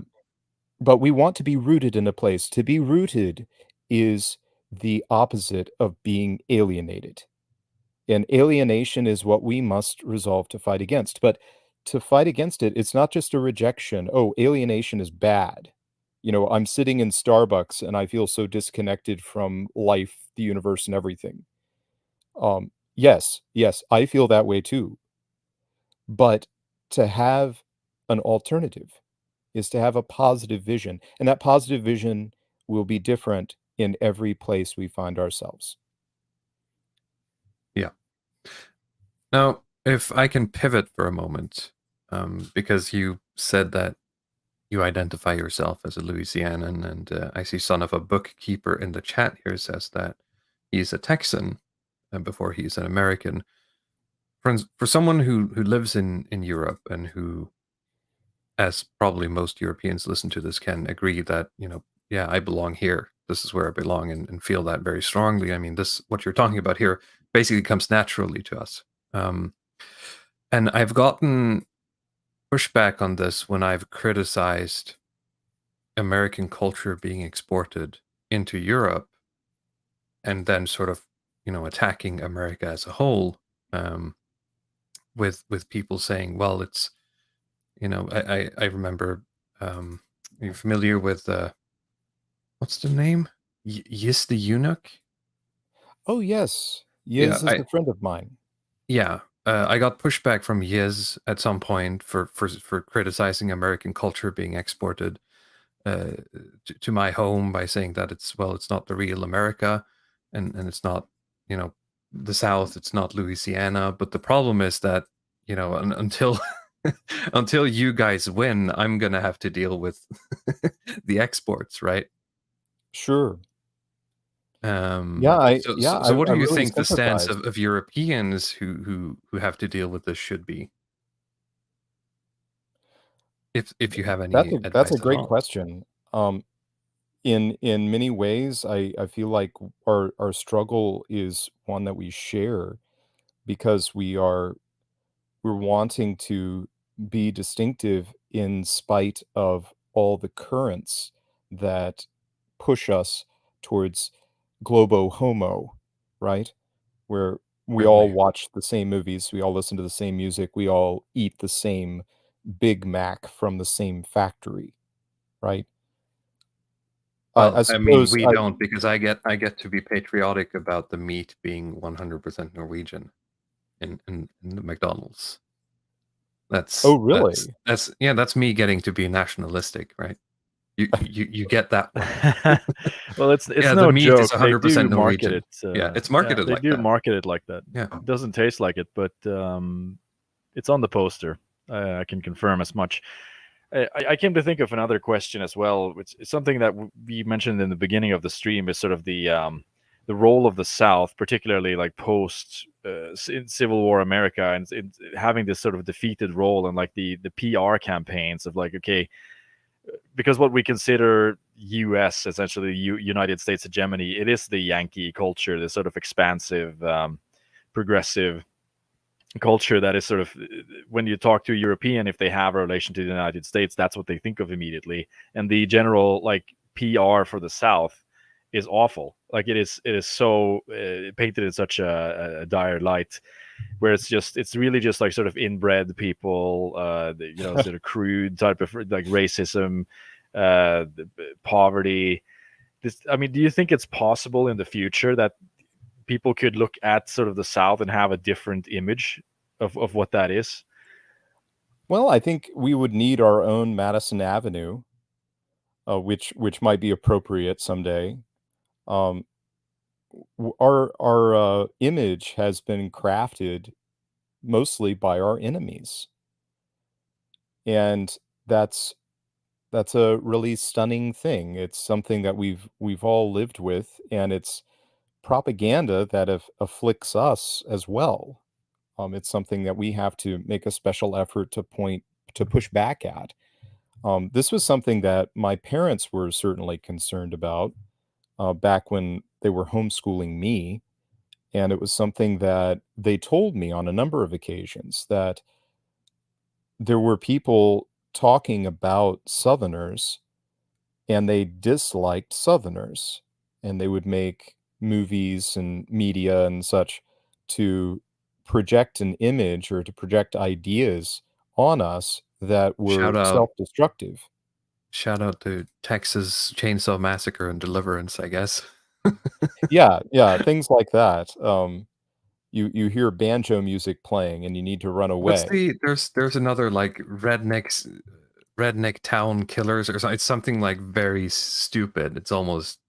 But we want to be rooted in a place. To be rooted is the opposite of being alienated. And alienation is what we must resolve to fight against. But to fight against it, it's not just a rejection. Oh, alienation is bad. You know, I'm sitting in Starbucks and I feel so disconnected from life, the universe, and everything. Yes, I feel that way too. But to have an alternative is to have a positive vision, and that positive vision will be different in every place we find ourselves. Yeah. Now, if I can pivot for a moment, because you said that you identify yourself as a Louisianan, and I see son of a bookkeeper in the chat here says that he's a Texan before he's an American. For someone who lives in Europe and who, as probably most Europeans listen to this, can agree that, you know, yeah, I belong here. This is where I belong, and feel that very strongly. I mean, this, what you're talking about here, basically comes naturally to us. And I've gotten pushback on this when I've criticized American culture being exported into Europe and then sort of, you know, attacking America as a whole, with people saying, well, it's, you know, I remember, you're familiar with, what's the name? Yis the Eunuch? Oh, yes. Yiz is a friend of mine. Yeah. I got pushback from Yiz at some point for criticizing American culture being exported to my home by saying that it's not the real America, and it's not, you know, the South, it's not Louisiana. But the problem is that, you know, until until you guys win, I'm gonna have to deal with the exports, right? Sure. So what do I you really think the stance sympathize. of Europeans who have to deal with this should be? If you have any That's a advice at great all. question. In many ways, I feel like our struggle is one that we share because we're wanting to be distinctive in spite of all the currents that push us towards globo homo, right? Where we all Certainly. watch the same movies, we all listen to the same music, we all eat the same Big Mac from the same factory, right? Well, I mean, suppose we don't, because I get to be patriotic about the meat being 100% Norwegian in the McDonald's. That's Oh, really? that's me getting to be nationalistic, right? You get that one. Well, it's Yeah, no the meat is joke. They do 100% market Norwegian. it. Yeah, it's marketed they like do that. market it like that. Yeah. It doesn't taste like it, but it's on the poster. I can confirm as much. I came to think of another question as well, which is something that we mentioned in the beginning of the stream, is sort of the role of the South, particularly like post Civil War America, and having this sort of defeated role, and like the PR campaigns of like, okay, because what we consider U.S. essentially United States hegemony, it is the Yankee culture, the sort of expansive, progressive culture that is sort of, when you talk to a European, if they have a relation to the United States, that's what they think of immediately. And the general like PR for the South is awful. Like it is so painted in such a dire light, where it's really just like sort of inbred people, sort of crude type of like racism, poverty. I mean, do you think it's possible in the future that people could look at sort of the South and have a different image of what that is? Well, I think we would need our own Madison Avenue, which might be appropriate someday. Um, our image has been crafted mostly by our enemies, and that's a really stunning thing. It's something that we've all lived with, and it's propaganda that afflicts us as well. It's something that we have to make a special effort to push back at. This was something that my parents were certainly concerned about back when they were homeschooling me, and it was something that they told me on a number of occasions, that there were people talking about Southerners and they disliked Southerners, and they would make movies and media and such to project an image or to project ideas on us that were self-destructive. Shout out to Texas Chainsaw Massacre and Deliverance, I guess. Yeah, things like that. You hear banjo music playing and you need to run away. There's another like redneck town killers or something. It's something like very stupid. It's almost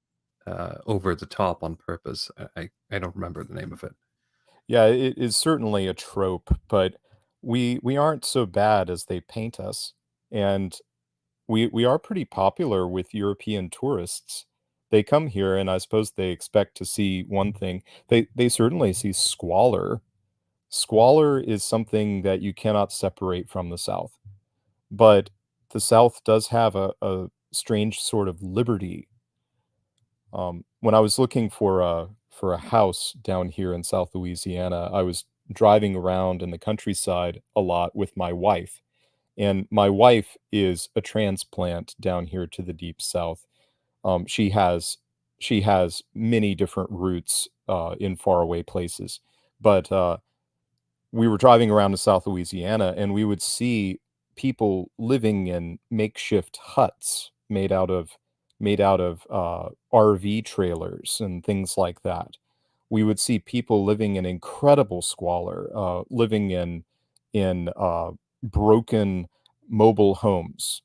over the top on purpose. I don't remember the name of it. Yeah, it is certainly a trope, but we aren't so bad as they paint us, and we are pretty popular with European tourists. They come here, and I suppose they expect to see one thing. They certainly see squalor. Squalor is something that you cannot separate from the South, but the South does have a strange sort of liberty. When I was looking for a house down here in South Louisiana, I was driving around in the countryside a lot with my wife, and my wife is a transplant down here to the deep South. She has many different roots in faraway places, but we were driving around to South Louisiana, and we would see people living in makeshift huts made out of RV trailers and things like that. We would see people living in incredible squalor, living in broken mobile homes,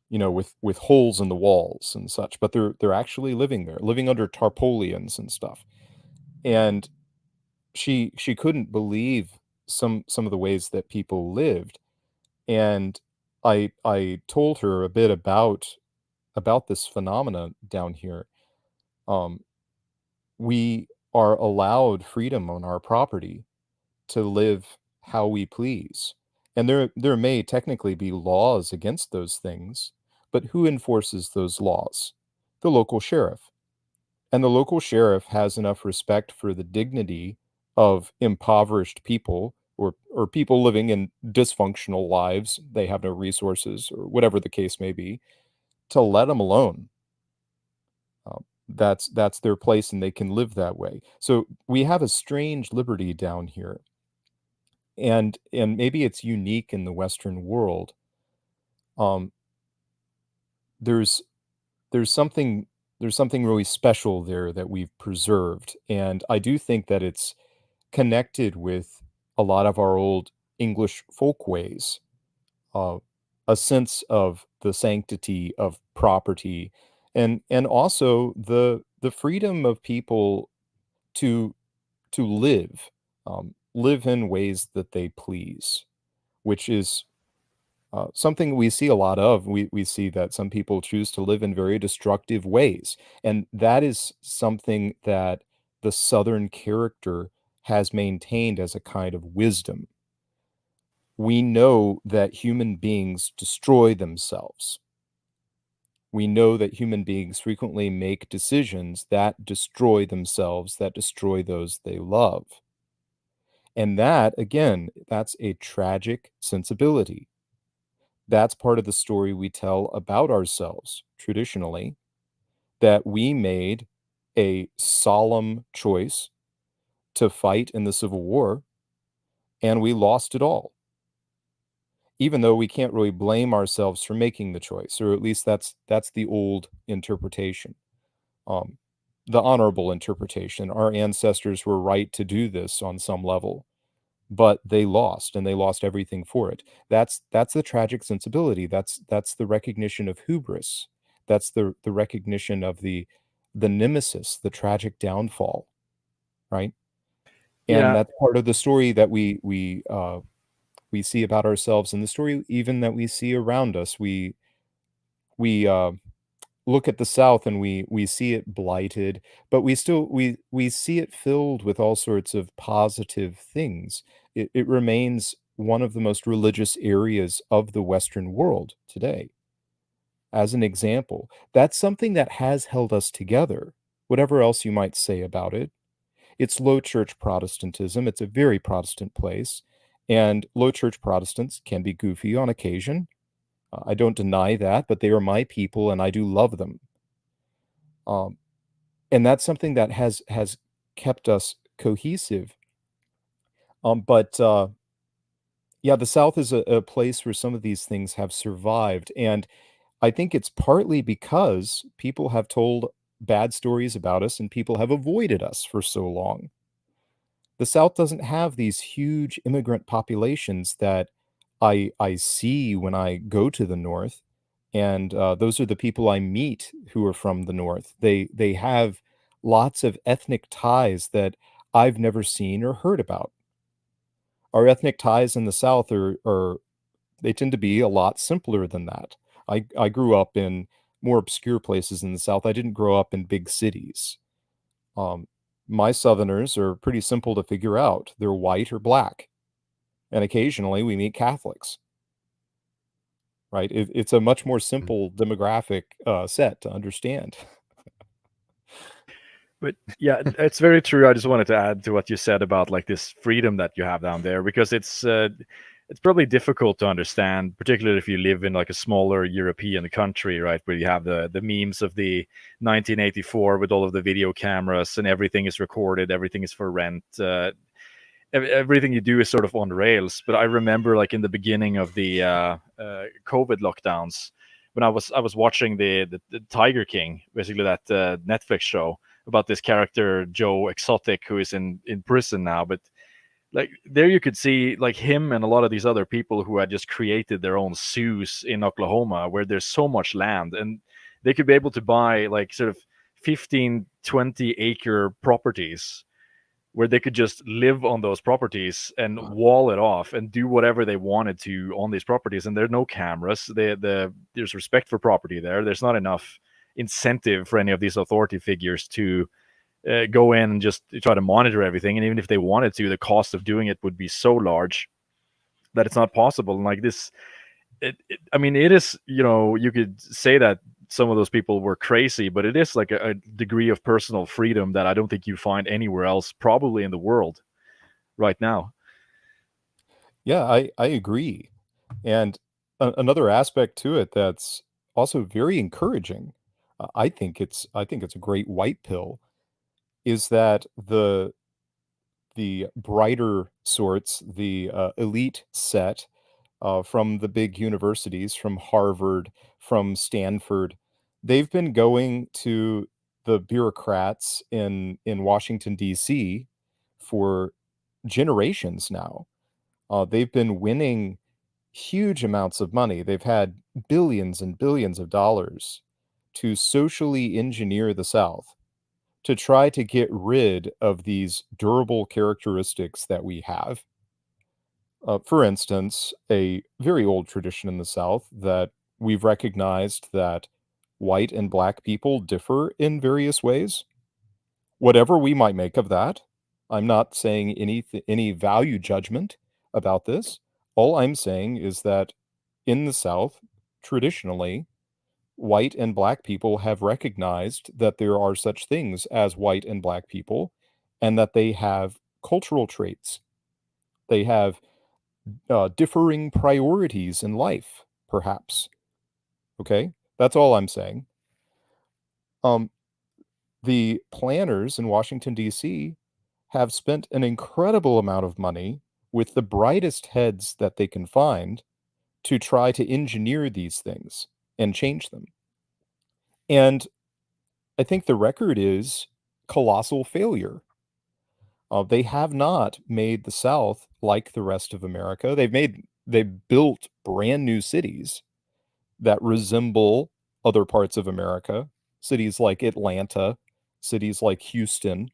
with holes in the walls and such. But they're actually living there, living under tarpaulins and stuff. And she couldn't believe some of the ways that people lived. And I told her a bit about this phenomena down here. Um, we are allowed freedom on our property to live how we please. And there may technically be laws against those things, but who enforces those laws? The local sheriff. And the local sheriff has enough respect for the dignity of impoverished people, or people living in dysfunctional lives, they have no resources, or whatever the case may be, to let them alone. That's their place, and they can live that way. So we have a strange liberty down here. and maybe it's unique in the Western world. There's something really special there that we've preserved, and I do think that it's connected with a lot of our old English folkways, a sense of the sanctity of property, and also the freedom of people to live in ways that they please, which is something we see a lot of. We see that some people choose to live in very destructive ways, and that is something that the Southern character has maintained as a kind of wisdom. We know that human beings destroy themselves. We know that human beings frequently make decisions that destroy themselves, that destroy those they love. And that, again, that's a tragic sensibility. That's part of the story we tell about ourselves traditionally, that we made a solemn choice to fight in the Civil War, and we lost it all. Even though we can't really blame ourselves for making the choice, or at least that's the old interpretation, the honorable interpretation. Our ancestors were right to do this on some level, but they lost, and they lost everything for it. That's the tragic sensibility. That's the recognition of hubris. That's the recognition of the nemesis, the tragic downfall, right? And Yeah, that's part of the story that we see about ourselves, and the story even that we see around us. We look at the South, and we see it blighted, but we still we see it filled with all sorts of positive things. It remains one of the most religious areas of the Western world today. As an example, that's something that has held us together, whatever else you might say about it. It's low church Protestantism. It's a very Protestant place, and low church Protestants can be goofy on occasion. I don't deny that, but they are my people, and I do love them. And that's something that has kept us cohesive. But yeah, the South is a place where some of these things have survived, and I think it's partly because people have told bad stories about us, and people have avoided us for so long. The South doesn't have these huge immigrant populations that I see when I go to the North, and those are the people I meet who are from the North. They have lots of ethnic ties that I've never seen or heard about. Our ethnic ties in the South are they tend to be a lot simpler than that. I grew up in more obscure places in the South. I didn't grow up in big cities. Um, my Southerners are pretty simple to figure out. They're white or black, and occasionally we meet Catholics, right? It's a much more simple demographic set to understand. but yeah, it's very true. I just wanted to add to what you said about like this freedom that you have down there, because it's probably difficult to understand, particularly if you live in like a smaller European country, right, where you have the memes of the 1984 with all of the video cameras and everything is recorded, everything is for rent. Everything you do is sort of on rails. But I remember, like in the beginning of the COVID lockdowns, when I was watching the Tiger King, basically that Netflix show about this character Joe Exotic, who is in prison now. But like there you could see like him and a lot of these other people who had just created their own zoos in Oklahoma, where there's so much land, and they could be able to buy like sort of 15-20 acre properties where they could just live on those properties and wall it off and do whatever they wanted to on these properties. And there are no cameras. There's respect for property there. There's not enough incentive for any of these authority figures to go in and just try to monitor everything. And even if they wanted to, the cost of doing it would be so large that it's not possible. And like this, I mean, it is, you could say that some of those people were crazy, but it is like a degree of personal freedom that I don't think you find anywhere else, probably in the world right now. Yeah, I agree. And another aspect to it that's also very encouraging, I think it's a great white pill, is that the brighter sorts, the elite set from the big universities, from Harvard, from Stanford, they've been going to the bureaucrats in Washington, D.C. for generations now. They've been winning huge amounts of money. They've had billions and billions of dollars to socially engineer the South, to try to get rid of these durable characteristics that we have. For instance, a very old tradition in the South that we've recognized that white and black people differ in various ways. Whatever we might make of that, I'm not saying any value judgment about this. All I'm saying is that in the South, traditionally, white and black people have recognized that there are such things as white and black people, and that they have cultural traits. They have differing priorities in life, perhaps. Okay? That's all I'm saying. The planners in Washington, D.C. have spent an incredible amount of money with the brightest heads that they can find to try to engineer these things and change them. And I think the record is colossal failure. They have not made the South like the rest of America. They've built brand new cities that resemble other parts of America, cities like Atlanta, cities like Houston.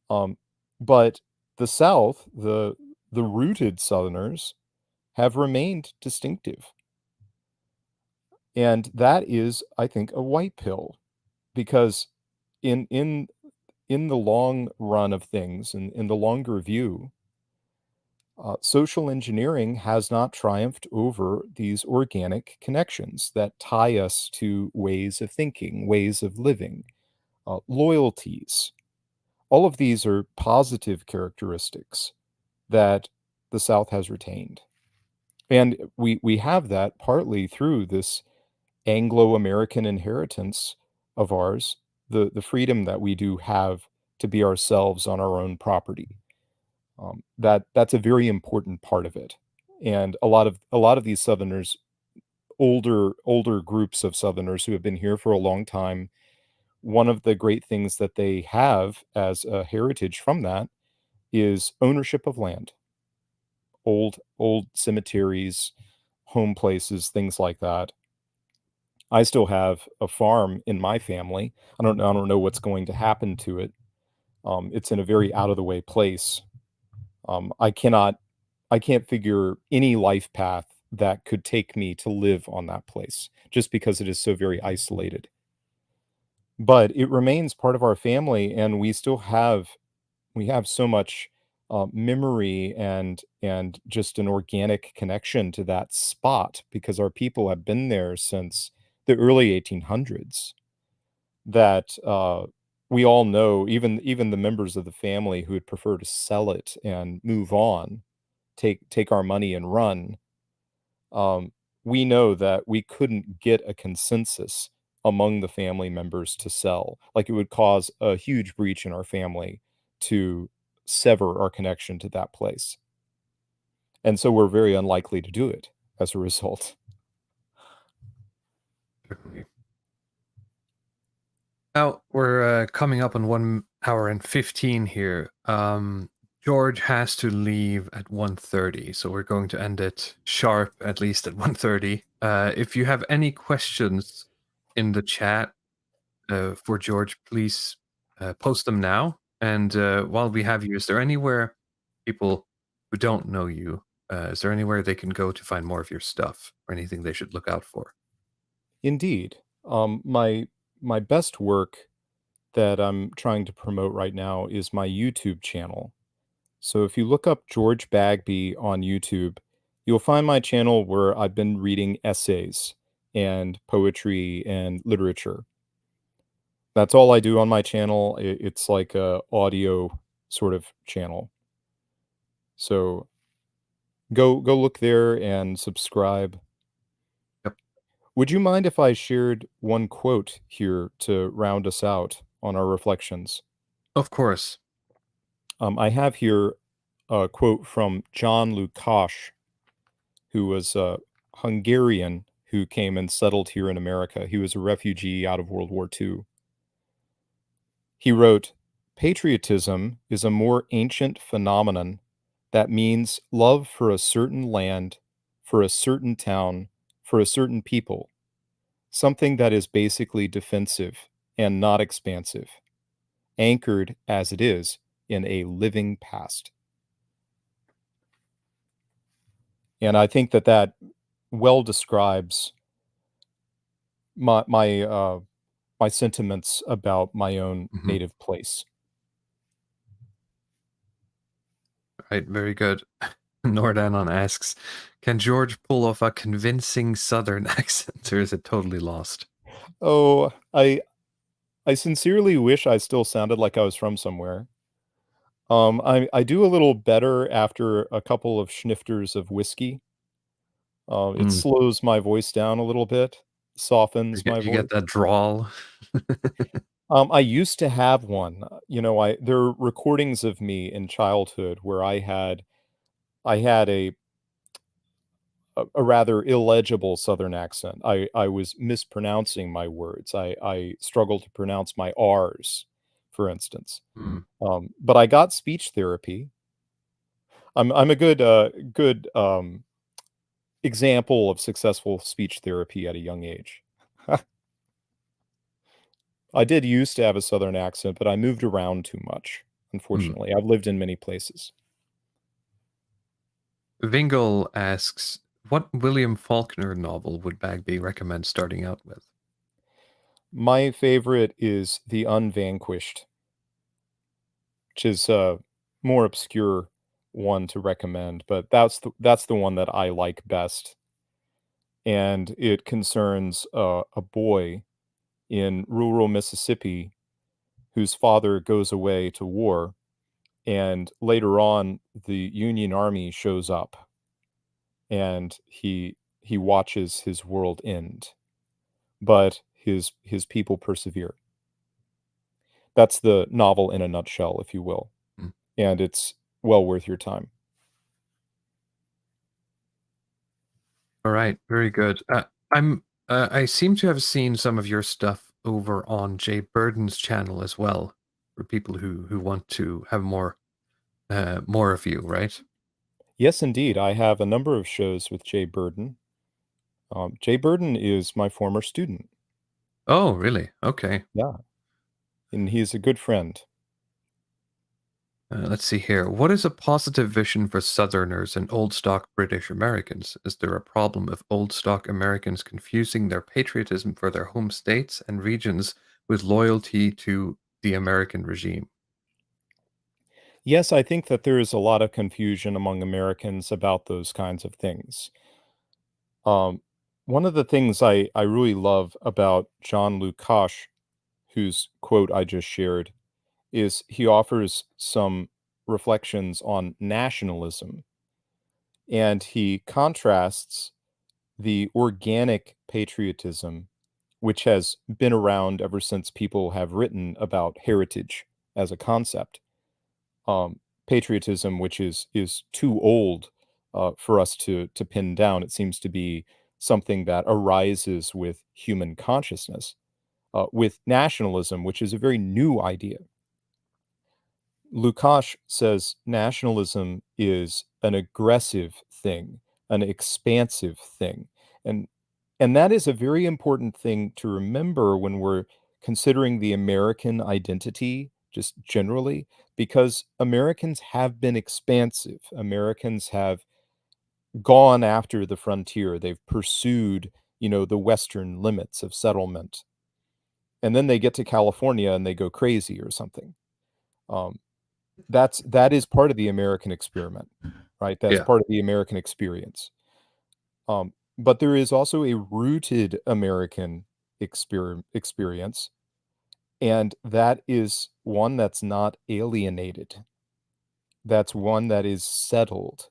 But the South, the rooted Southerners, have remained distinctive. And that is, I think, a white pill, because in the long run of things, in the longer view, social engineering has not triumphed over these organic connections that tie us to ways of thinking, ways of living, loyalties. All of these are positive characteristics that the South has retained. And we have that partly through this Anglo-American inheritance of ours, the freedom that we do have to be ourselves on our own property. That's a very important part of it. And a lot of these Southerners, older groups of Southerners who have been here for a long time, one of the great things that they have as a heritage from that is ownership of land. Old cemeteries, home places, things like that. I still have a farm in my family. I don't know what's going to happen to it. It's in a very out of the way place. I can't figure any life path that could take me to live on that place, just because it is so very isolated. But it remains part of our family, and we have so much memory and just an organic connection to that spot, because our people have been there since the early 1800s, that we all know, even the members of the family who would prefer to sell it and move on, take our money and run. We know that we couldn't get a consensus among the family members to sell. Like, it would cause a huge breach in our family to sever our connection to that place. And so we're very unlikely to do it as a result. Certainly. Now we're coming up on 1 hour and 15 here. George has to leave at 1:30, so we're going to end it sharp, at least at 1:30. If you have any questions in the chat for George, please post them now. And while we have you, is there anywhere people who don't know you, is there anywhere they can go to find more of your stuff, or anything they should look out for? Indeed. My best work that I'm trying to promote right now is my YouTube channel. So if you look up George Bagby on YouTube, you'll find my channel where I've been reading essays and poetry and literature. That's all I do on my channel. It's like a audio sort of channel. So go look there and subscribe. Yep. Would you mind if I shared one quote here to round us out on our reflections? Of course. I have here a quote from John Lukács, who was a Hungarian who came and settled here in America. He was a refugee out of World War II. He wrote, "Patriotism is a more ancient phenomenon that means love for a certain land, for a certain town, for a certain people, something that is basically defensive and not expansive, anchored as it is in a living past." And I think that that well describes my sentiments about my own Mhm. native place. Right, very good. Nordanon asks, can George pull off a convincing Southern accent, or is it totally lost? Oh, I sincerely wish I still sounded like I was from somewhere. I do a little better after a couple of schnifters of whiskey. It Mm, slows my voice down a little bit, softens my you voice. get that drawl. I used to have one. There are recordings of me in childhood where I had a rather illegible Southern accent. I was mispronouncing my words. I struggled to pronounce my R's, for instance. Mm. But I got speech therapy. I'm a good example of successful speech therapy at a young age. I did used to have a Southern accent, but I moved around too much, Mm. unfortunately. I've lived in many places. Vingle asks, what William Faulkner novel would Bagby recommend starting out with? My favorite is The Unvanquished, which is a more obscure one to recommend, but that's the one that I like best. And it concerns a boy in rural Mississippi whose father goes away to war, and later on the Union Army shows up, and he watches his world end, but his people persevere. That's the novel in a nutshell, if you will, Mm. and it's well worth your time. All right, very good. I seem to have seen some of your stuff over on Jay Burden's channel as well, for people who want to have more of you, right? Yes, indeed, I have a number of shows with Jay Burden. Jay Burden is my former student. Oh, really? Okay. Yeah, and he's a good friend. Let's see here. What is a positive vision for Southerners and old stock British Americans? Is there a problem of old stock Americans confusing their patriotism for their home states and regions with loyalty to the American regime? Yes, I think that there is a lot of confusion among Americans about those kinds of things. Um, One of the things I really love about John Lukács, whose quote I just shared, is he offers some reflections on nationalism, and he contrasts the organic patriotism, which has been around ever since people have written about heritage as a concept. Patriotism, which is too old for us to pin down. It seems to be something that arises with human consciousness. With nationalism, which is a very new idea. Lukács says nationalism is an aggressive thing, an expansive thing. And and that is a very important thing to remember when we're considering the American identity just generally, because Americans have been expansive. Americans have gone after the frontier. They've pursued, the western limits of settlement. And then they get to California and they go crazy or something. Um, that is part of the American experiment, right? That's Yeah. part of the American experience. But there is also a rooted American experience, and that is one that's not alienated. That's one that is settled.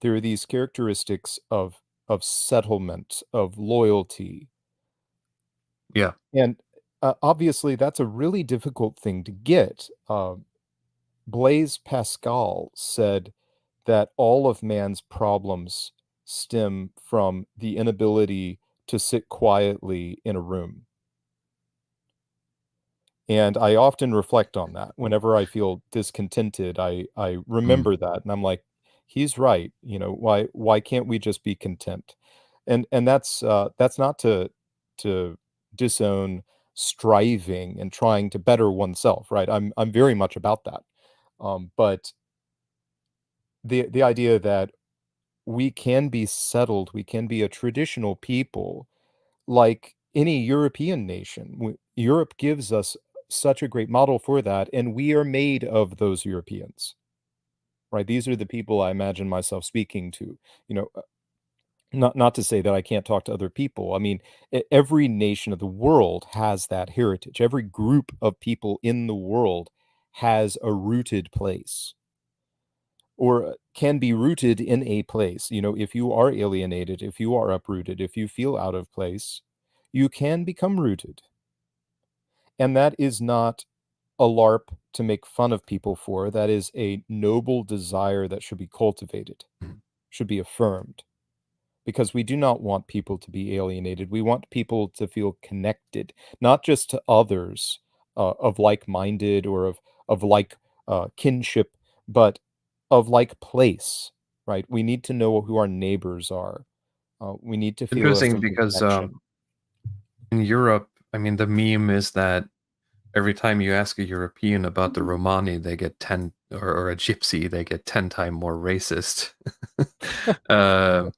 There are these characteristics of settlement, of loyalty, Yeah. and obviously that's a really difficult thing to get. Blaise Pascal said that all of man's problems stem from the inability to sit quietly in a room. And I often reflect on that. Whenever I feel discontented, I remember that, and I'm like, "He's right, you know, why can't we just be content?" And that's not to disown striving and trying to better oneself, right? I'm very much about that. But the idea that we can be settled, we can be a traditional people like any European nation. Europe gives us such a great model for that, and we are made of those Europeans, right? These are the people I imagine myself speaking to. You know, not to say that I can't talk to other people. I mean, every nation of the world has that heritage. Every group of people in the world has a rooted place or can be rooted in a place. You know, if you are alienated, if you are uprooted, if you feel out of place, you can become rooted. And that is not a LARP to make fun of people for. That is a noble desire that should be cultivated, should be affirmed, because we do not want people to be alienated. We want people to feel connected, not just to others of like-minded or of like kinship, but of like place, right? We need to know who our neighbors are. We need to feel a Interesting sense of because connection. in Europe, I mean, the meme is that every time you ask a European about the Romani, they get 10, or a Gypsy, they get 10 times more racist. uh,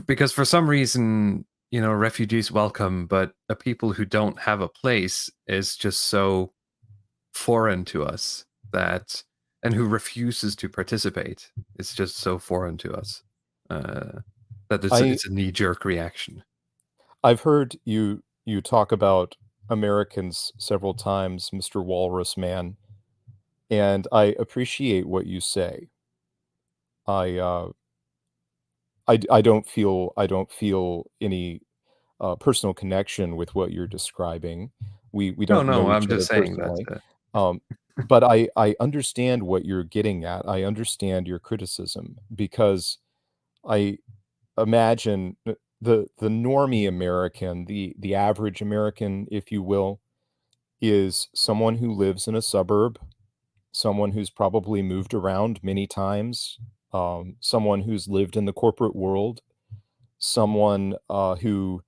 because for some reason, you know, refugees welcome, but a people who don't have a place is just so foreign to us that, and who refuses to participate, it's just so foreign to us that I it's a knee-jerk reaction. I've heard you talk about Americans several times, Mr. Walrus Man, and I appreciate what you say. I I don't feel any personal connection with what you're describing. We No, don't no, know I'm each other just saying that personally. Um, but I understand what you're getting at. I understand your criticism because I imagine the normie American, the average American, if you will, is someone who lives in a suburb, someone who's probably moved around many times, someone who's lived in the corporate world, someone who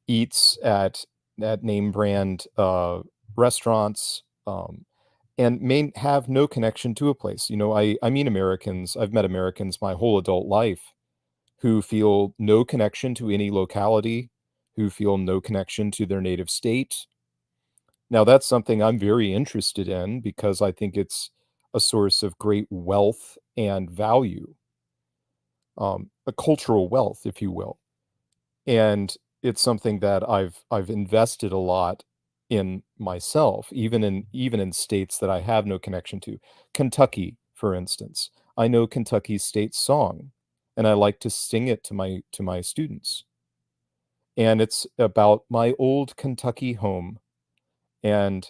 eats at name brand restaurants, and may have no connection to a place. You know, I mean Americans. I've met Americans my whole adult life who feel no connection to any locality, who feel no connection to their native state. Now, that's something I'm very interested in because I think it's a source of great wealth and value, a cultural wealth, if you will. And it's something that I've invested a lot in myself, even in states that I have no connection to. Kentucky, for instance. I know Kentucky's state song, and I like to sing it to my students. And it's about my old Kentucky home. And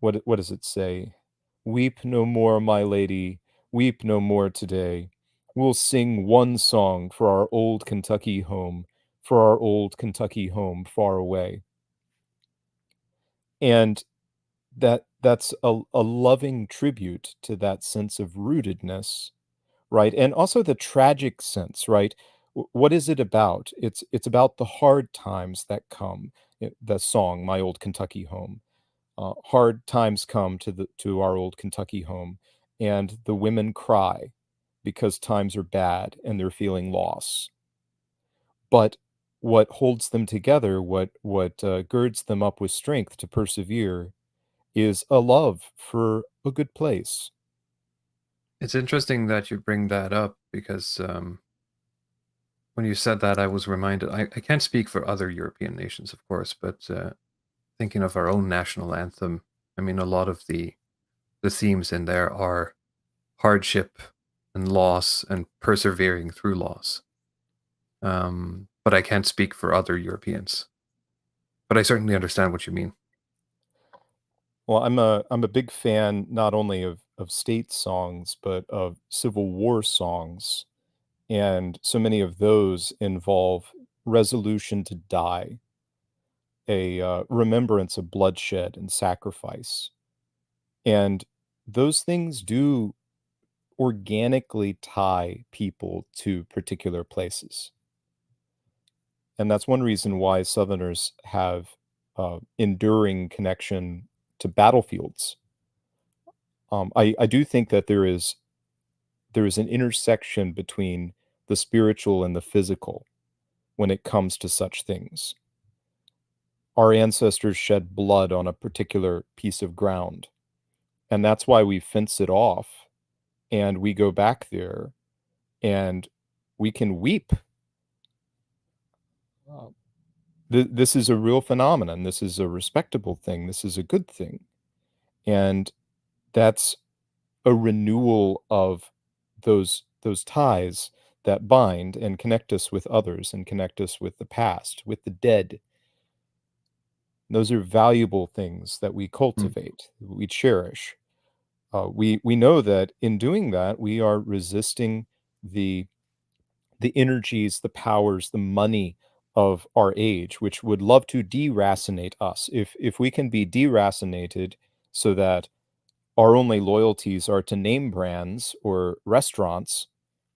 what does it say? "Weep no more, my lady, weep no more today. We'll sing one song for our old Kentucky home, for our old Kentucky home far away." And that's a loving tribute to that sense of rootedness, right? And also the tragic sense, right? What is it about? It's about the hard times that come. The song, "My Old Kentucky Home." Hard times come to our old Kentucky home, and the women cry because times are bad and they're feeling loss. But what holds them together, what girds them up with strength to persevere, is a love for a good place. It's interesting that you bring that up because when you said that, I was reminded. I can't speak for other European nations, of course, but thinking of our own national anthem, I mean, a lot of the themes in there are hardship and loss and persevering through loss. But I can't speak for other Europeans. But I certainly understand what you mean. Well, I'm a big fan not only of state songs, but of Civil War songs, and so many of those involve resolution to die, a remembrance of bloodshed and sacrifice, and those things do organically tie people to particular places. And that's one reason why Southerners have enduring connection to battlefields. I do think that there is an intersection between the spiritual and the physical when it comes to such things. Our ancestors shed blood on a particular piece of ground, and that's why we fence it off, and we go back there, and we can weep. This is a real phenomenon. This is a respectable thing. This is a good thing. And that's a renewal of those ties that bind and connect us with others and connect us with the past, with the dead. Those are valuable things that we cultivate, we cherish. We know that in doing that, we are resisting the energies, the powers, the money of our age, which would love to deracinate us. If we can be deracinated so that our only loyalties are to name brands or restaurants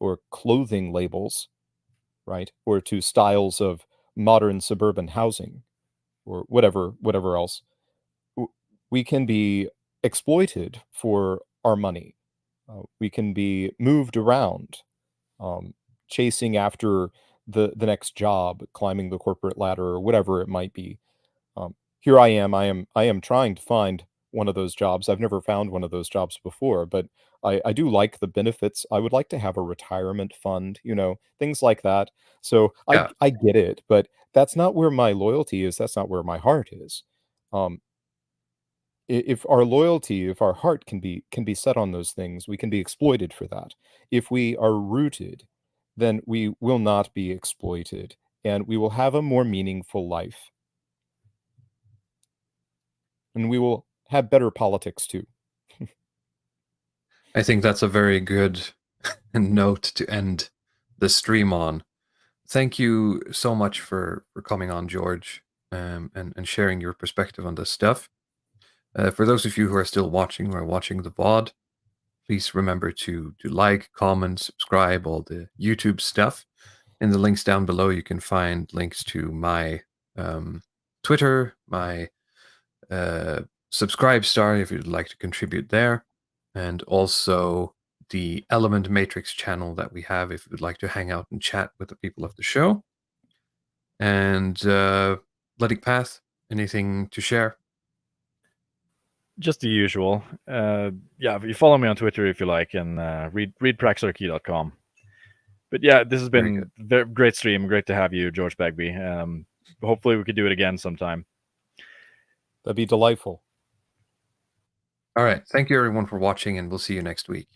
or clothing labels, right? Or to styles of modern suburban housing or whatever else, we can be exploited for our money. We can be moved around, chasing after the next job, climbing the corporate ladder, or whatever it might be. Here I am trying to find one of those jobs. I've never found one of those jobs before, but I do like the benefits. I would like to have a retirement fund, things like that. So Yeah. I get it, but that's not where my loyalty is. That's not where my heart is. Um, if our loyalty, if our heart can be set on those things, we can be exploited for that. If we are rooted, then we will not be exploited, and we will have a more meaningful life, and we will have better politics too. I think that's a very good note to end the stream on. Thank you so much for coming on, George, and sharing your perspective on this stuff. For those of you who are still watching or watching the VOD, please remember to like, comment, subscribe, all the YouTube stuff. In the links down below, you can find links to my Twitter, my subscribe star if you'd like to contribute there, and also the Element Matrix channel that we have if you'd like to hang out and chat with the people of the show. And Bloody Path, anything to share? Just the usual. Yeah, you follow me on Twitter if you like, and read praxarchy.com. But yeah, this has been a great stream. Great to have you, George Bagby. Hopefully we could do it again sometime. That'd be delightful. All right. Thank you, everyone, for watching, and we'll see you next week.